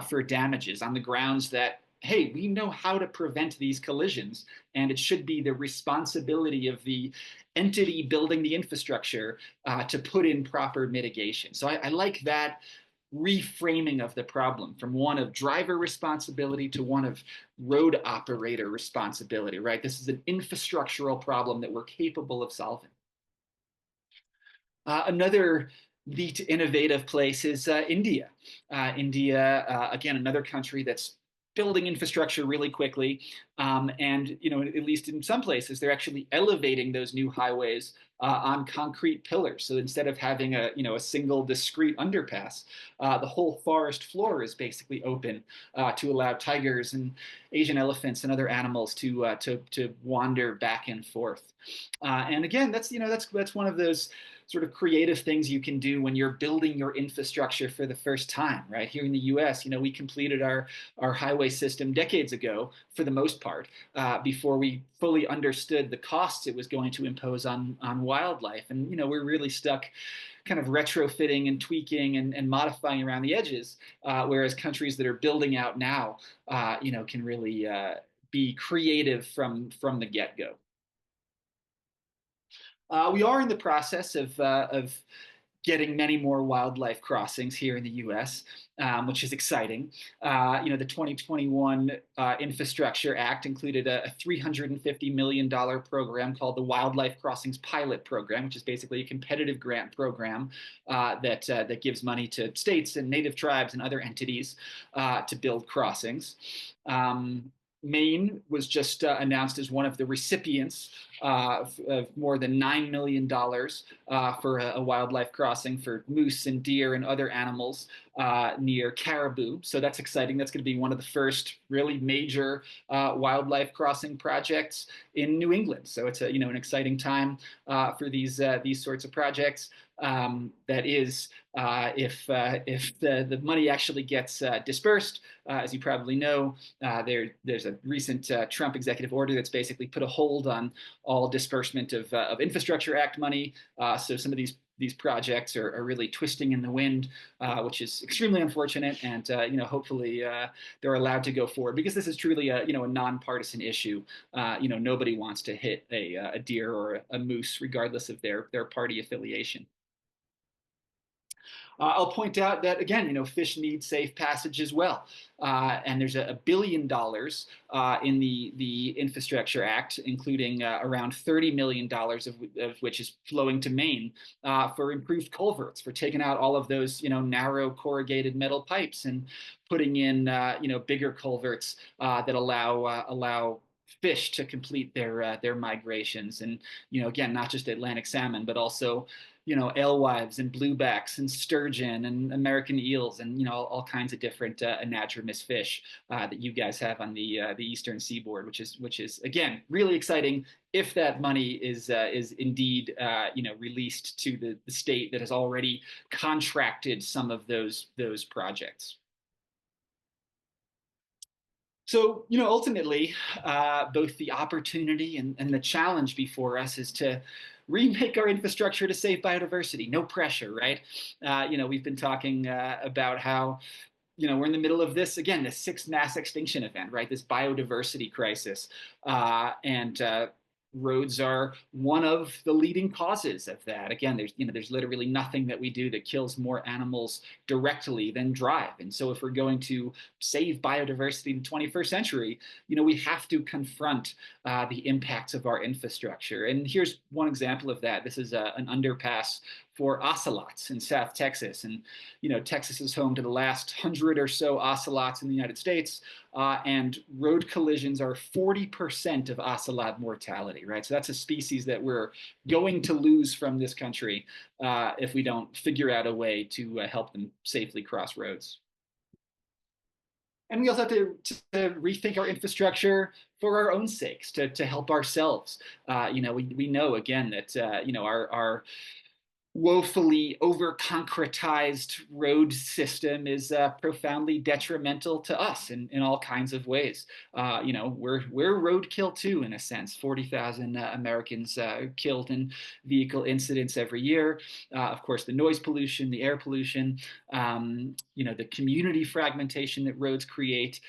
for damages on the grounds that, hey, we know how to prevent these collisions, and it should be the responsibility of the entity building the infrastructure to put in proper mitigation. So I like that reframing of the problem from one of driver responsibility to one of road operator responsibility, right? This is an infrastructural problem that we're capable of solving. Another neat, innovative place is India. India, again, another country that's building infrastructure really quickly. And, at least in some places, they're actually elevating those new highways on concrete pillars. So instead of having a single discrete underpass, the whole forest floor is basically open to allow tigers and Asian elephants and other animals to wander back and forth. And again, that's one of those sort of creative things you can do when you're building your infrastructure for the first time, right? Here in the US, we completed our highway system decades ago, for the most part, before we fully understood the costs it was going to impose on wildlife. And, we're really stuck kind of retrofitting and tweaking and modifying around the edges, whereas countries that are building out now, can really be creative from the get-go. We are in the process of getting many more wildlife crossings here in the U.S., which is exciting. The 2021 Infrastructure Act included a $350 million program called the Wildlife Crossings Pilot Program, which is basically a competitive grant program that gives money to states and native tribes and other entities to build crossings. Maine was just announced as one of the recipients of more than $9 million for a wildlife crossing for moose and deer and other animals near Caribou. So that's exciting. That's going to be one of the first really major wildlife crossing projects in New England. So it's an exciting time for these sorts of projects. That is, if the money actually gets dispersed, as you probably know, there's a recent Trump executive order that's basically put a hold on all disbursement of Infrastructure Act money. So some of these projects are really twisting in the wind, which is extremely unfortunate. And hopefully they're allowed to go forward, because this is truly a nonpartisan issue. Nobody wants to hit a deer or a moose, regardless of their party affiliation. I'll point out that, again, fish need safe passage as well. And there's $1 billion in the Infrastructure Act, including around $30 million of which is flowing to Maine for improved culverts, for taking out all of those, narrow corrugated metal pipes and putting in, bigger culverts that allow fish to complete their migrations. And, again, not just Atlantic salmon, but also alewives and bluebacks and sturgeon and American eels and all kinds of different anadromous fish that you guys have on the eastern seaboard, which is again really exciting if that money is indeed released to the state that has already contracted some of those projects. So, ultimately, both the opportunity and the challenge before us is to remake our infrastructure to save biodiversity. No pressure, right? We've been talking about how, we're in the middle of this sixth mass extinction event, right? This biodiversity crisis. And roads are one of the leading causes of that. Again, there's literally nothing that we do that kills more animals directly than drive. And so if we're going to save biodiversity in the 21st century, we have to confront the impacts of our infrastructure. And here's one example of that. This is an underpass for ocelots in South Texas. And, Texas is home to the last 100 or so ocelots in the United States. And road collisions are 40% of ocelot mortality, right? So that's a species that we're going to lose from this country if we don't figure out a way to help them safely cross roads. And we also have to rethink our infrastructure for our own sakes, to help ourselves. We know again that our woefully over concretized road system is profoundly detrimental to us in all kinds of ways. We're roadkill too, in a sense. 40,000 Americans killed in vehicle incidents every year. Of course, the noise pollution, the air pollution, the community fragmentation that roads create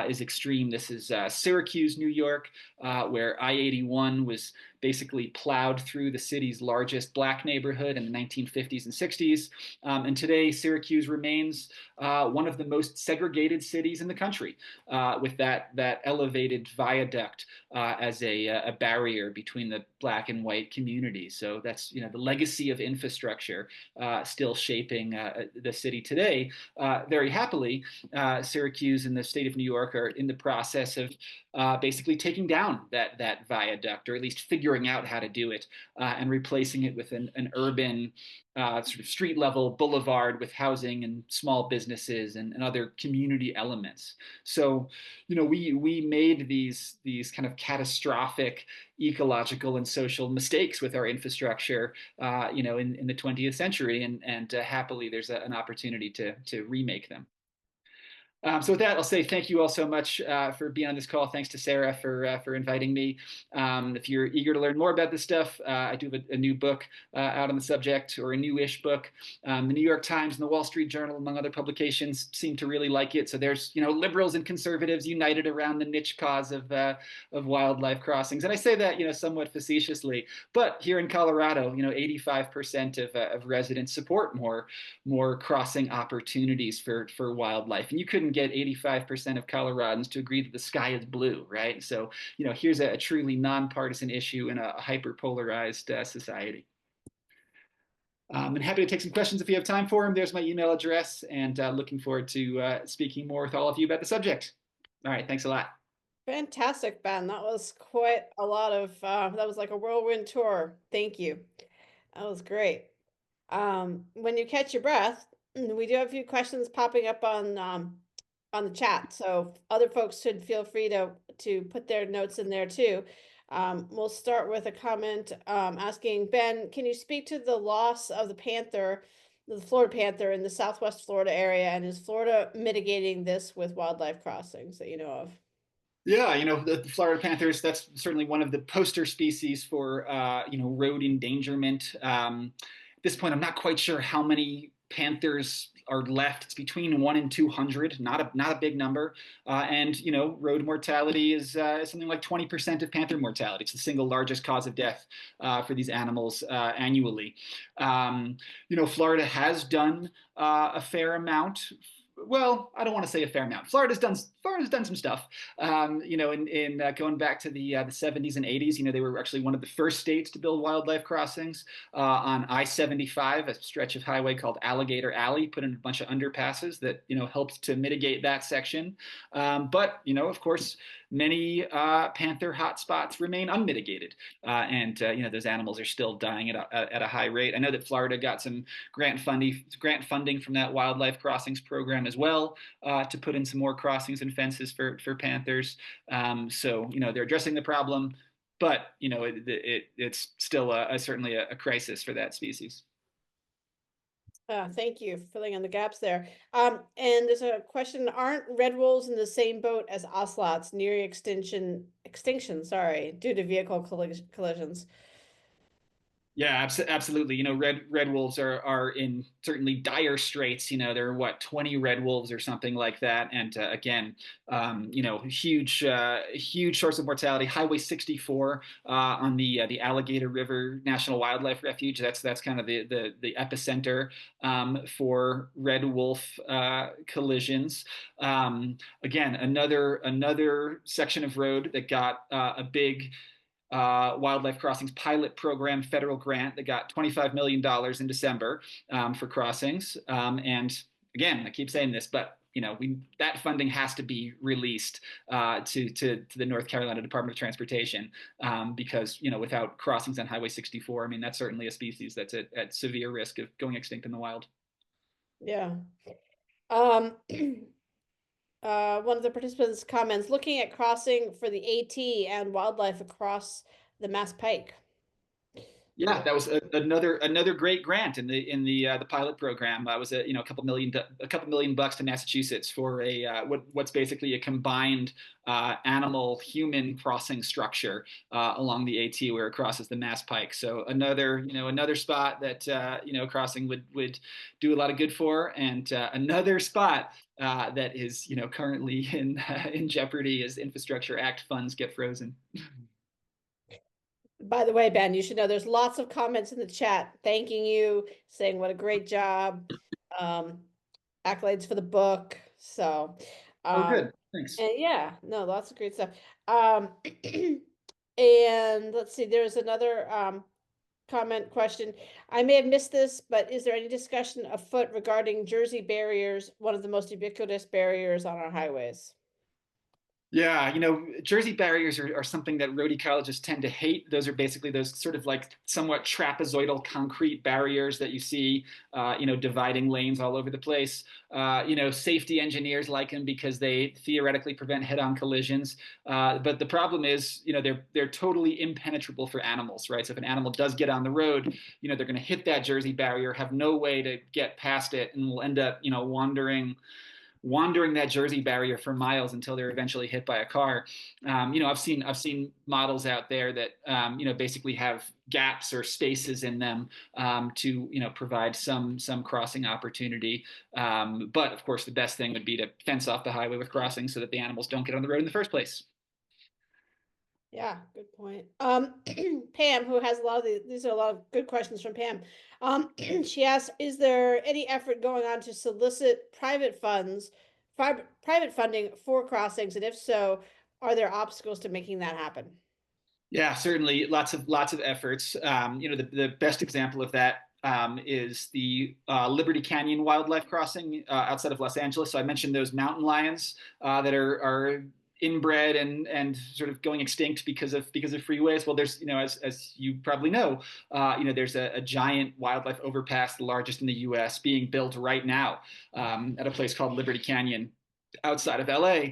is extreme. This is Syracuse, New York, where I-81 was basically plowed through the city's largest black neighborhood in the 1950s and 60s. And today, Syracuse remains one of the most segregated cities in the country, with that elevated viaduct as a barrier between the black and white communities. So that's the legacy of infrastructure still shaping the city today. Very happily, Syracuse and the state of New York are in the process of basically taking down that viaduct, or at least figuring out how to do it, and replacing it with an urban sort of street level boulevard with housing and small businesses and other community elements. So, we made these kind of catastrophic ecological and social mistakes with our infrastructure, in the 20th century, and happily there's an opportunity to remake them. So with that, I'll say thank you all so much for being on this call. Thanks to Sarah for inviting me. If you're eager to learn more about this stuff, I do have a new book out on the subject, or a newish book. The New York Times and the Wall Street Journal, among other publications, seem to really like it. So there's liberals and conservatives united around the niche cause of wildlife crossings. And I say that somewhat facetiously, but here in Colorado, 85% of residents support more crossing opportunities for wildlife, and you couldn't get 85% of Coloradans to agree that the sky is blue, right? So, here's a truly nonpartisan issue in a hyper-polarized society. And happy to take some questions if you have time for them. There's my email address, and looking forward to speaking more with all of you about the subject. All right, thanks a lot. Fantastic, Ben. That was quite a lot of, that was like a whirlwind tour. Thank you. That was great. When you catch your breath, we do have a few questions popping up on the chat, so other folks should feel free to put their notes in there too. We'll start with a comment asking, Ben, can you speak to the loss of the Florida panther in the Southwest Florida area, and is Florida mitigating this with wildlife crossings that you know of? Yeah, the Florida panthers, that's certainly one of the poster species for, road endangerment. At this point, I'm not quite sure how many panthers are left. It's between 1 and 200, not a big number. And road mortality is something like 20% of panther mortality. It's the single largest cause of death for these animals annually. Florida has done a fair amount. Well, I don't want to say a fair amount. Florida's done some stuff. In going back to the 70s and 80s, they were actually one of the first states to build wildlife crossings on I-75, a stretch of highway called Alligator Alley. Put in a bunch of underpasses that helped to mitigate that section. But of course, many panther hotspots remain unmitigated, and those animals are still dying at a high rate. I know that Florida got some grant funding from that wildlife crossings program as well, to put in some more crossings and fences for panthers. So they're addressing the problem, but it's still certainly a crisis for that species. Thank you for filling in the gaps there. And there's a question, aren't red wolves in the same boat as ocelots nearing extinction, sorry, due to vehicle collisions? Yeah, absolutely. Red wolves are in certainly dire straits. There are 20 red wolves or something like that, and again, huge source of mortality. Highway 64 on the Alligator River National Wildlife Refuge. That's kind of the epicenter for red wolf collisions. Again, another section of road that got a big wildlife crossings pilot program federal grant that got $25 million in December for crossings. And again, I keep saying this, but that funding has to be released to the North Carolina Department of Transportation because without crossings on Highway 64, I mean that's certainly a species that's at severe risk of going extinct in the wild. Yeah. Um, one of the participants comments, looking at crossing for the AT and wildlife across the Mass Pike. Yeah, that was another great grant in the pilot program. Was a couple million bucks to Massachusetts for a what's basically a combined animal human crossing structure along the AT where it crosses the Mass Pike. So another spot that crossing would do a lot of good for, and another spot that is currently in jeopardy as Infrastructure Act funds get frozen. By the way, Ben, you should know there's lots of comments in the chat thanking you, saying what a great job, um, accolades for the book. So, Oh, um, good. Thanks. and yeah, no, lots of great stuff. Um, and let's see, there's another comment question. I may have missed this, but is there any discussion afoot regarding Jersey barriers, one of the most ubiquitous barriers on our highways? Yeah, Jersey barriers are something that road ecologists tend to hate. Those are basically those sort of like somewhat trapezoidal concrete barriers that you see, dividing lanes all over the place. Safety engineers like them because they theoretically prevent head-on collisions. But the problem is, they're totally impenetrable for animals, right? So if an animal does get on the road, they're going to hit that Jersey barrier, have no way to get past it, and will end up, wandering that Jersey barrier for miles until they're eventually hit by a car. I've seen models out there that basically have gaps or spaces in them to provide some crossing opportunity. But of course, the best thing would be to fence off the highway with crossings so that the animals don't get on the road in the first place. Yeah, good point. Pam, who has a lot of these are a lot of good questions from Pam. She asks, is there any effort going on to solicit private funding for crossings? And if so, are there obstacles to making that happen? Yeah, certainly lots of efforts. The best example of that is the Liberty Canyon wildlife crossing outside of Los Angeles. So I mentioned those mountain lions that are inbred and sort of going extinct because of freeways. Well, there's as you probably know, there's a giant wildlife overpass, the largest in the U.S., being built right now at a place called Liberty Canyon outside of LA,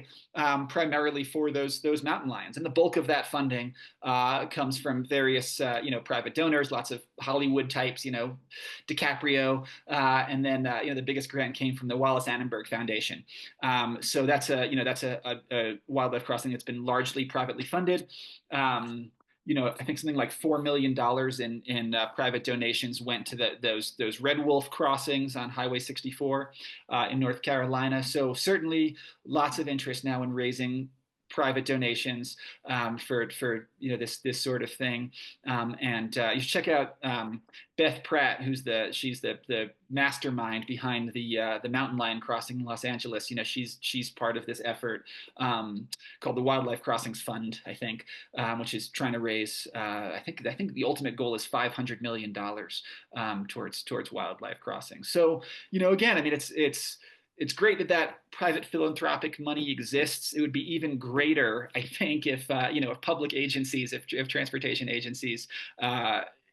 primarily for those mountain lions. And the bulk of that funding comes from various private donors, lots of Hollywood types, DiCaprio, and then the biggest grant came from the Wallace Annenberg Foundation. So that's a wildlife crossing that's been largely privately funded. I think something like $4 million in private donations went to those red wolf crossings on Highway 64 in North Carolina. So certainly lots of interest now in raising private donations for this sort of thing. And you should check out Beth Pratt, she's the mastermind behind the mountain lion crossing in Los Angeles. She's part of this effort called the Wildlife Crossings Fund, I think, which is trying to raise. I think the ultimate goal is $500 million towards wildlife crossings. So again, I mean it's great that private philanthropic money exists. It would be even greater, I think, if if public agencies, if transportation agencies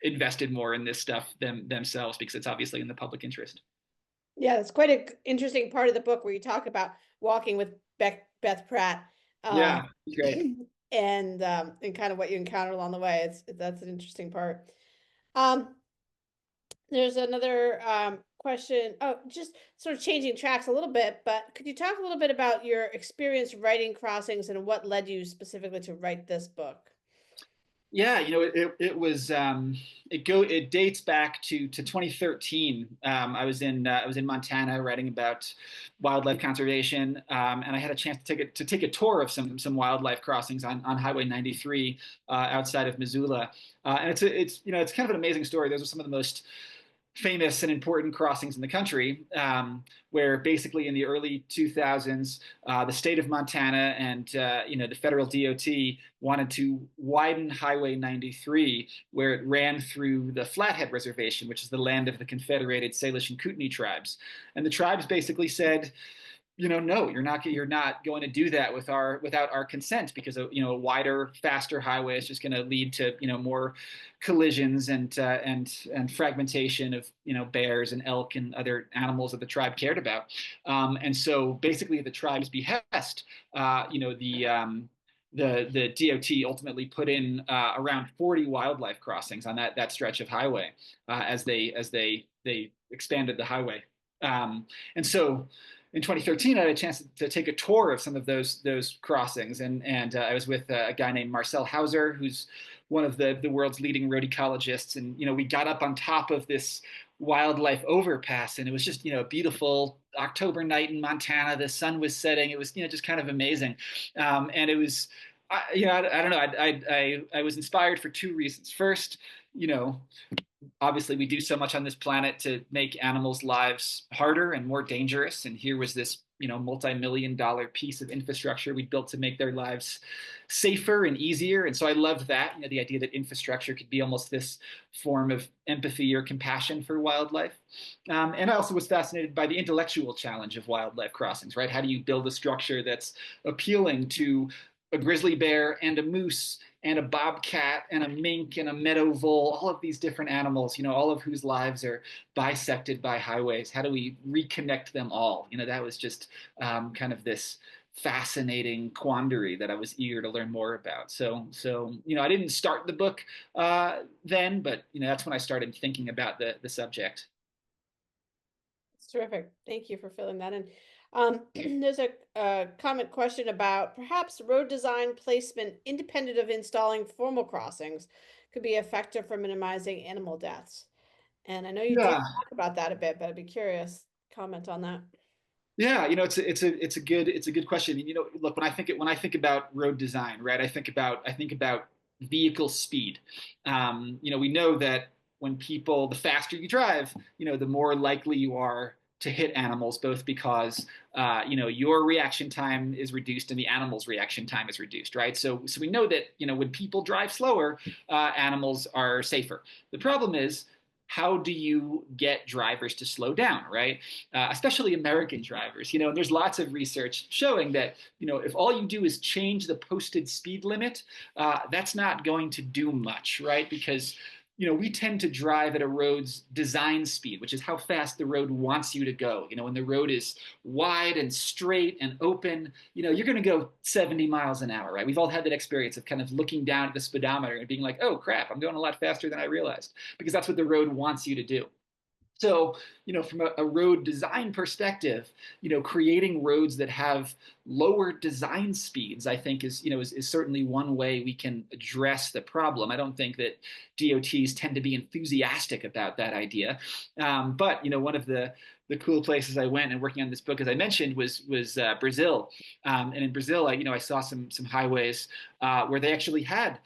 invested more in this stuff themselves, because it's obviously in the public interest. Yeah, it's quite an interesting part of the book where you talk about walking with Beth Pratt, Yeah, great. and kind of what you encounter along the way. That's an interesting part. Um, There's another question. Oh, just sort of changing tracks a little bit, but could you talk a little bit about your experience writing crossings and what led you specifically to write this book? Yeah, it was it dates back to 2013. I was in Montana writing about wildlife conservation, and I had a chance to take a tour of some wildlife crossings on Highway 93 outside of Missoula. And it's kind of an amazing story. Those are some of the most famous and important crossings in the country, where basically in the early 2000s, the state of Montana and the federal DOT wanted to widen Highway 93, where it ran through the Flathead Reservation, which is the land of the Confederated Salish and Kootenai tribes. And the tribes basically said, no, you're not going to do that without our consent, because a wider, faster highway is just going to lead to more collisions and fragmentation of bears and elk and other animals that the tribe cared about. And so basically, at the tribe's behest, the DOT ultimately put in around 40 wildlife crossings on that stretch of highway as they expanded the highway. And so in 2013, I had a chance to take a tour of some of those crossings, and I was with a guy named Marcel Hauser, who's one of the world's leading road ecologists, and we got up on top of this wildlife overpass, and it was just a beautiful October night in Montana. The sun was setting. It was just kind of amazing, and it was. I don't know. I was inspired for two reasons. First, obviously we do so much on this planet to make animals' lives harder and more dangerous. And here was this, multi-million-dollar piece of infrastructure we built to make their lives safer and easier. And so I loved that, the idea that infrastructure could be almost this form of empathy or compassion for wildlife. And I also was fascinated by the intellectual challenge of wildlife crossings, right? How do you build a structure that's appealing to a grizzly bear and a moose and a bobcat and a mink and a meadow vole, all of these different animals, all of whose lives are bisected by highways? How do we reconnect them all? That was just kind of this fascinating quandary that I was eager to learn more about. So I didn't start the book then, but that's when I started thinking about the subject. It's terrific. Thank you for filling that in. There's a comment question about perhaps road design placement independent of installing formal crossings could be effective for minimizing animal deaths. And I know you do Yeah, talk about that a bit, but I'd be curious. Comment on that. yeah, it's a good question. Look, when I think about road design, right? I think about vehicle speed. We know that the faster you drive, the more likely you are to hit animals, both because your reaction time is reduced and the animal's reaction time is reduced, right? So we know that when people drive slower, animals are safer. The problem is, how do you get drivers to slow down, right? Especially American drivers. And there's lots of research showing that if all you do is change the posted speed limit, that's not going to do much, right? Because we tend to drive at a road's design speed, which is how fast the road wants you to go. When the road is wide and straight and open, you're going to go 70 miles an hour, right? We've all had that experience of kind of looking down at the speedometer and being like, oh crap, I'm going a lot faster than I realized, because that's what the road wants you to do. So, from a road design perspective, creating roads that have lower design speeds, I think is certainly one way we can address the problem. I don't think that DOTs tend to be enthusiastic about that idea. But, one of the cool places I went and working on this book, as I mentioned, was Brazil. And in Brazil, I saw some highways where they actually had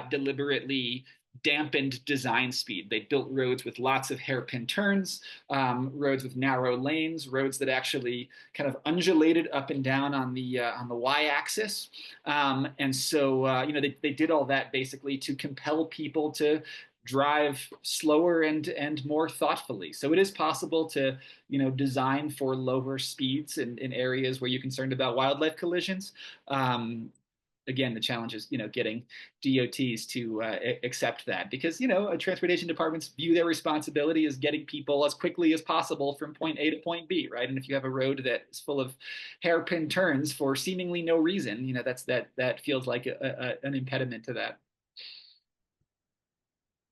deliberately dampened design speed. They built roads with lots of hairpin turns, roads with narrow lanes, roads that actually kind of undulated up and down on the y-axis. And so they did all that basically to compel people to drive slower and more thoughtfully. So it is possible to design for lower speeds in areas where you're concerned about wildlife collisions. Again, the challenge is getting DOTs to accept that, because transportation departments view their responsibility as getting people as quickly as possible from point A to point B, right? And if you have a road that is full of hairpin turns for seemingly no reason, that feels like an impediment to that.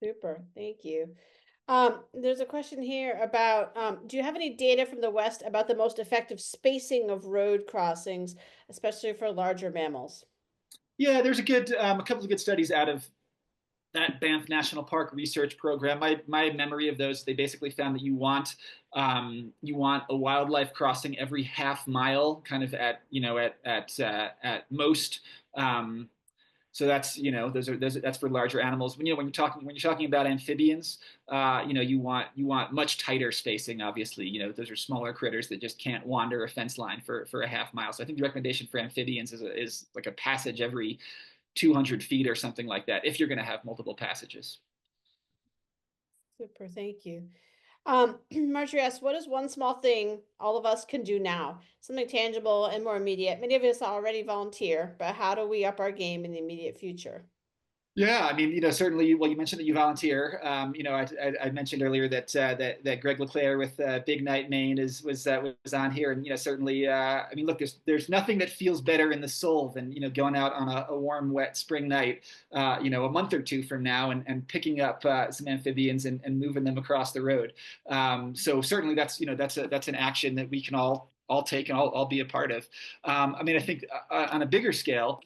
Super. Thank you. There's a question here about, do you have any data from the West about the most effective spacing of road crossings, especially for larger mammals? Yeah, there's a couple of good studies out of that Banff National Park research program. My memory of those, they basically found that you want a wildlife crossing every half mile, kind of at most. So that's, that's for larger animals. When you're talking about amphibians, you want much tighter spacing. Obviously, those are smaller critters that just can't wander a fence line for a half mile. So I think the recommendation for amphibians is like a passage every 200 feet or something like that, if you're going to have multiple passages. Super, thank you. Marjorie asks, what is one small thing all of us can do now? Something tangible and more immediate. Many of us already volunteer, but how do we up our game in the immediate future? Yeah, I mean, certainly. Well, you mentioned that you volunteer. I mentioned earlier that that Greg LeClaire with Big Night Maine was on here, and certainly. I mean, look, there's nothing that feels better in the soul than going out on a warm, wet spring night, a month or two from now, and picking up some amphibians and moving them across the road. So certainly that's an action that we can all take and all be a part of. I mean, I think on a bigger scale.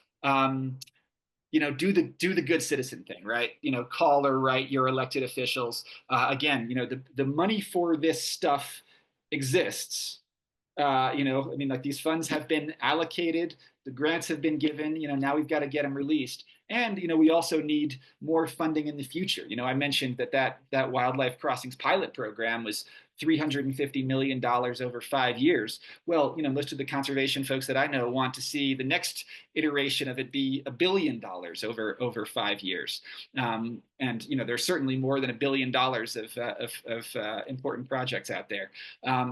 Do the good citizen thing, right? Call or write your elected officials. Again, the money for this stuff exists. I mean, like these funds have been allocated, the grants have been given. Now we've got to get them released, and we also need more funding in the future. I mentioned that wildlife crossings pilot program was $350 million over 5 years. Well, most of the conservation folks that I know want to see the next iteration of it be $1 billion over 5 years. And there's certainly more than $1 billion of important projects out there.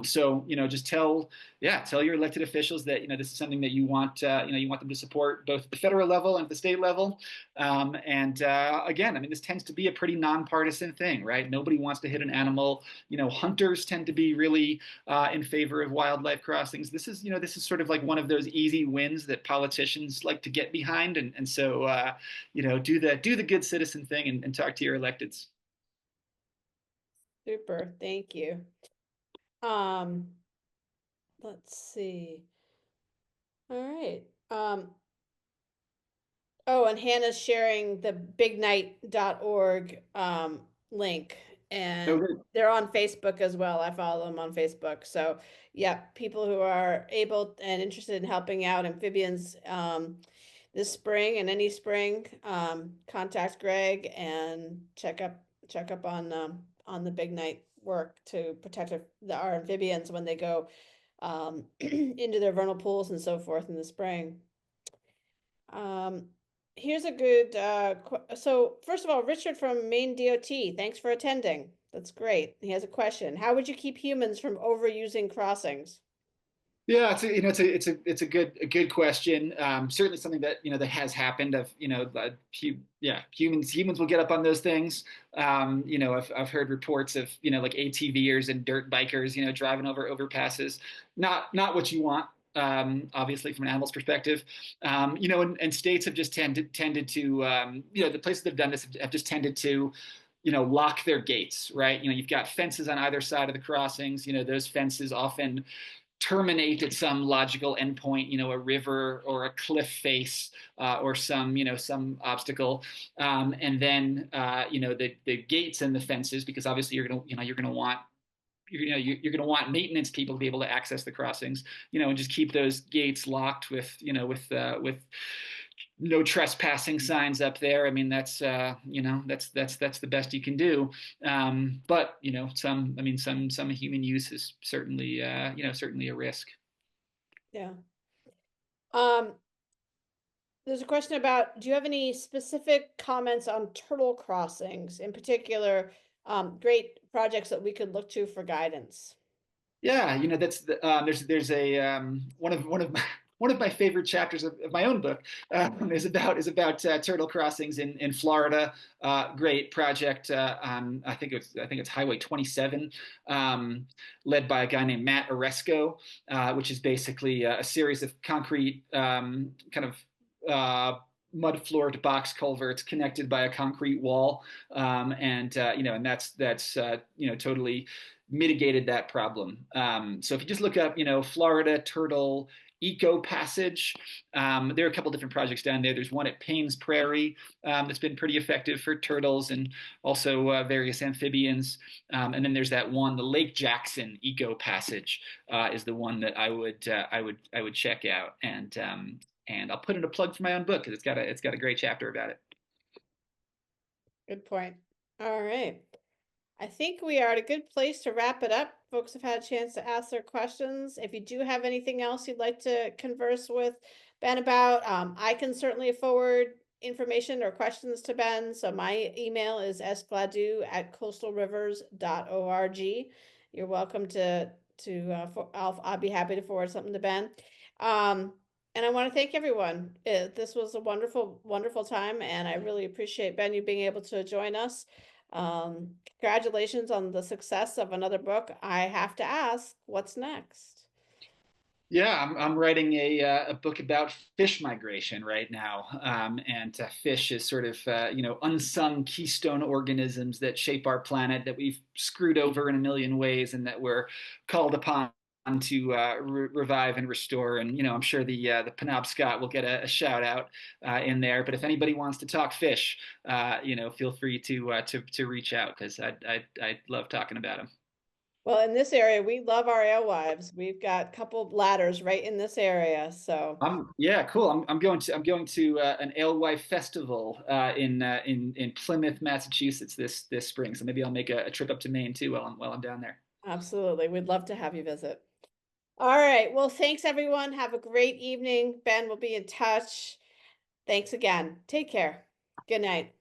So just tell your elected officials that this is something that you want them to support both at the federal level and at the state level. And again, I mean, this tends to be a pretty nonpartisan thing, right? Nobody wants to hit an animal. Hunters tend to be really in favor of wildlife crossings. This is sort of like one of those easy wins that politicians like to get behind, and so do the good citizen thing and talk to your electeds. Super, thank you. Um, let's see. All right. Oh, and Hannah's sharing the bignight.org link, and Okay. they're on Facebook as well. I follow them on Facebook. So, yeah, people who are able and interested in helping out amphibians this spring and any spring, contact Greg and check up on the Big Night work to protect our amphibians when they go into their vernal pools and so forth in the spring. Um, Here's a good, so first of all, Richard from Maine DOT, thanks for attending. That's great. He has a question. How would you keep humans from overusing crossings? Yeah, it's a good question. Certainly something that that has happened. Humans will get up on those things. I've heard reports of like ATVers and dirt bikers driving over overpasses. Not what you want. Obviously, from an animal's perspective, and states have just tended to, the places that have done this have just tended to, lock their gates, right? You've got fences on either side of the crossings. Those fences often terminate at some logical endpoint, a river or a cliff face, or some obstacle, and then the gates and the fences, because obviously you're going to want you're going to want maintenance people to be able to access the crossings, and just keep those gates locked with no trespassing signs up there. I mean, that's that's the best you can do. But some human use is certainly certainly a risk. Yeah. Um, there's a question about, do you have any specific comments on turtle crossings, in particular, great projects that we could look to for guidance? Yeah, that's there's a one of my favorite chapters of my own book, is about turtle crossings in Florida. Great project on, I think it's Highway 27, led by a guy named Matt Oresco, which is basically a series of concrete, kind of mud floored box culverts connected by a concrete wall, and that's totally mitigated that problem. So if you just look up, Florida turtle eco passage, there are a couple different projects down there. There's one at Payne's Prairie, that's been pretty effective for turtles and also various amphibians. And then there's that one, the Lake Jackson eco passage, is the one that I would check out. And And I'll put in a plug for my own book because it's got a great chapter about it. Good point. All right. I think we are at a good place to wrap it up. Folks have had a chance to ask their questions. If you do have anything else you'd like to converse with Ben about, I can certainly forward information or questions to Ben. So my email is sgladu@coastalrivers.org. You're welcome I'll be happy to forward something to Ben. And I want to thank everyone. This was a wonderful, wonderful time, and I really appreciate Ben you being able to join us. Congratulations on the success of another book. I have to ask, what's next? Yeah, I'm writing a book about fish migration right now, and fish is sort of unsung keystone organisms that shape our planet that we've screwed over in a million ways, and that we're called upon to revive and restore. And I'm sure the Penobscot will get a shout out in there. But if anybody wants to talk fish, feel free to reach out because I love talking about them. Well, in this area, we love our alewives. We've got a couple of ladders right in this area. So Yeah, cool. I'm going to an alewife festival in Plymouth, Massachusetts this spring. So maybe I'll make a trip up to Maine too while I'm down there. absolutely. We'd love to have you visit. All right. Well, thanks everyone. Have a great evening. Ben will be in touch. Thanks again. Take care. Good night.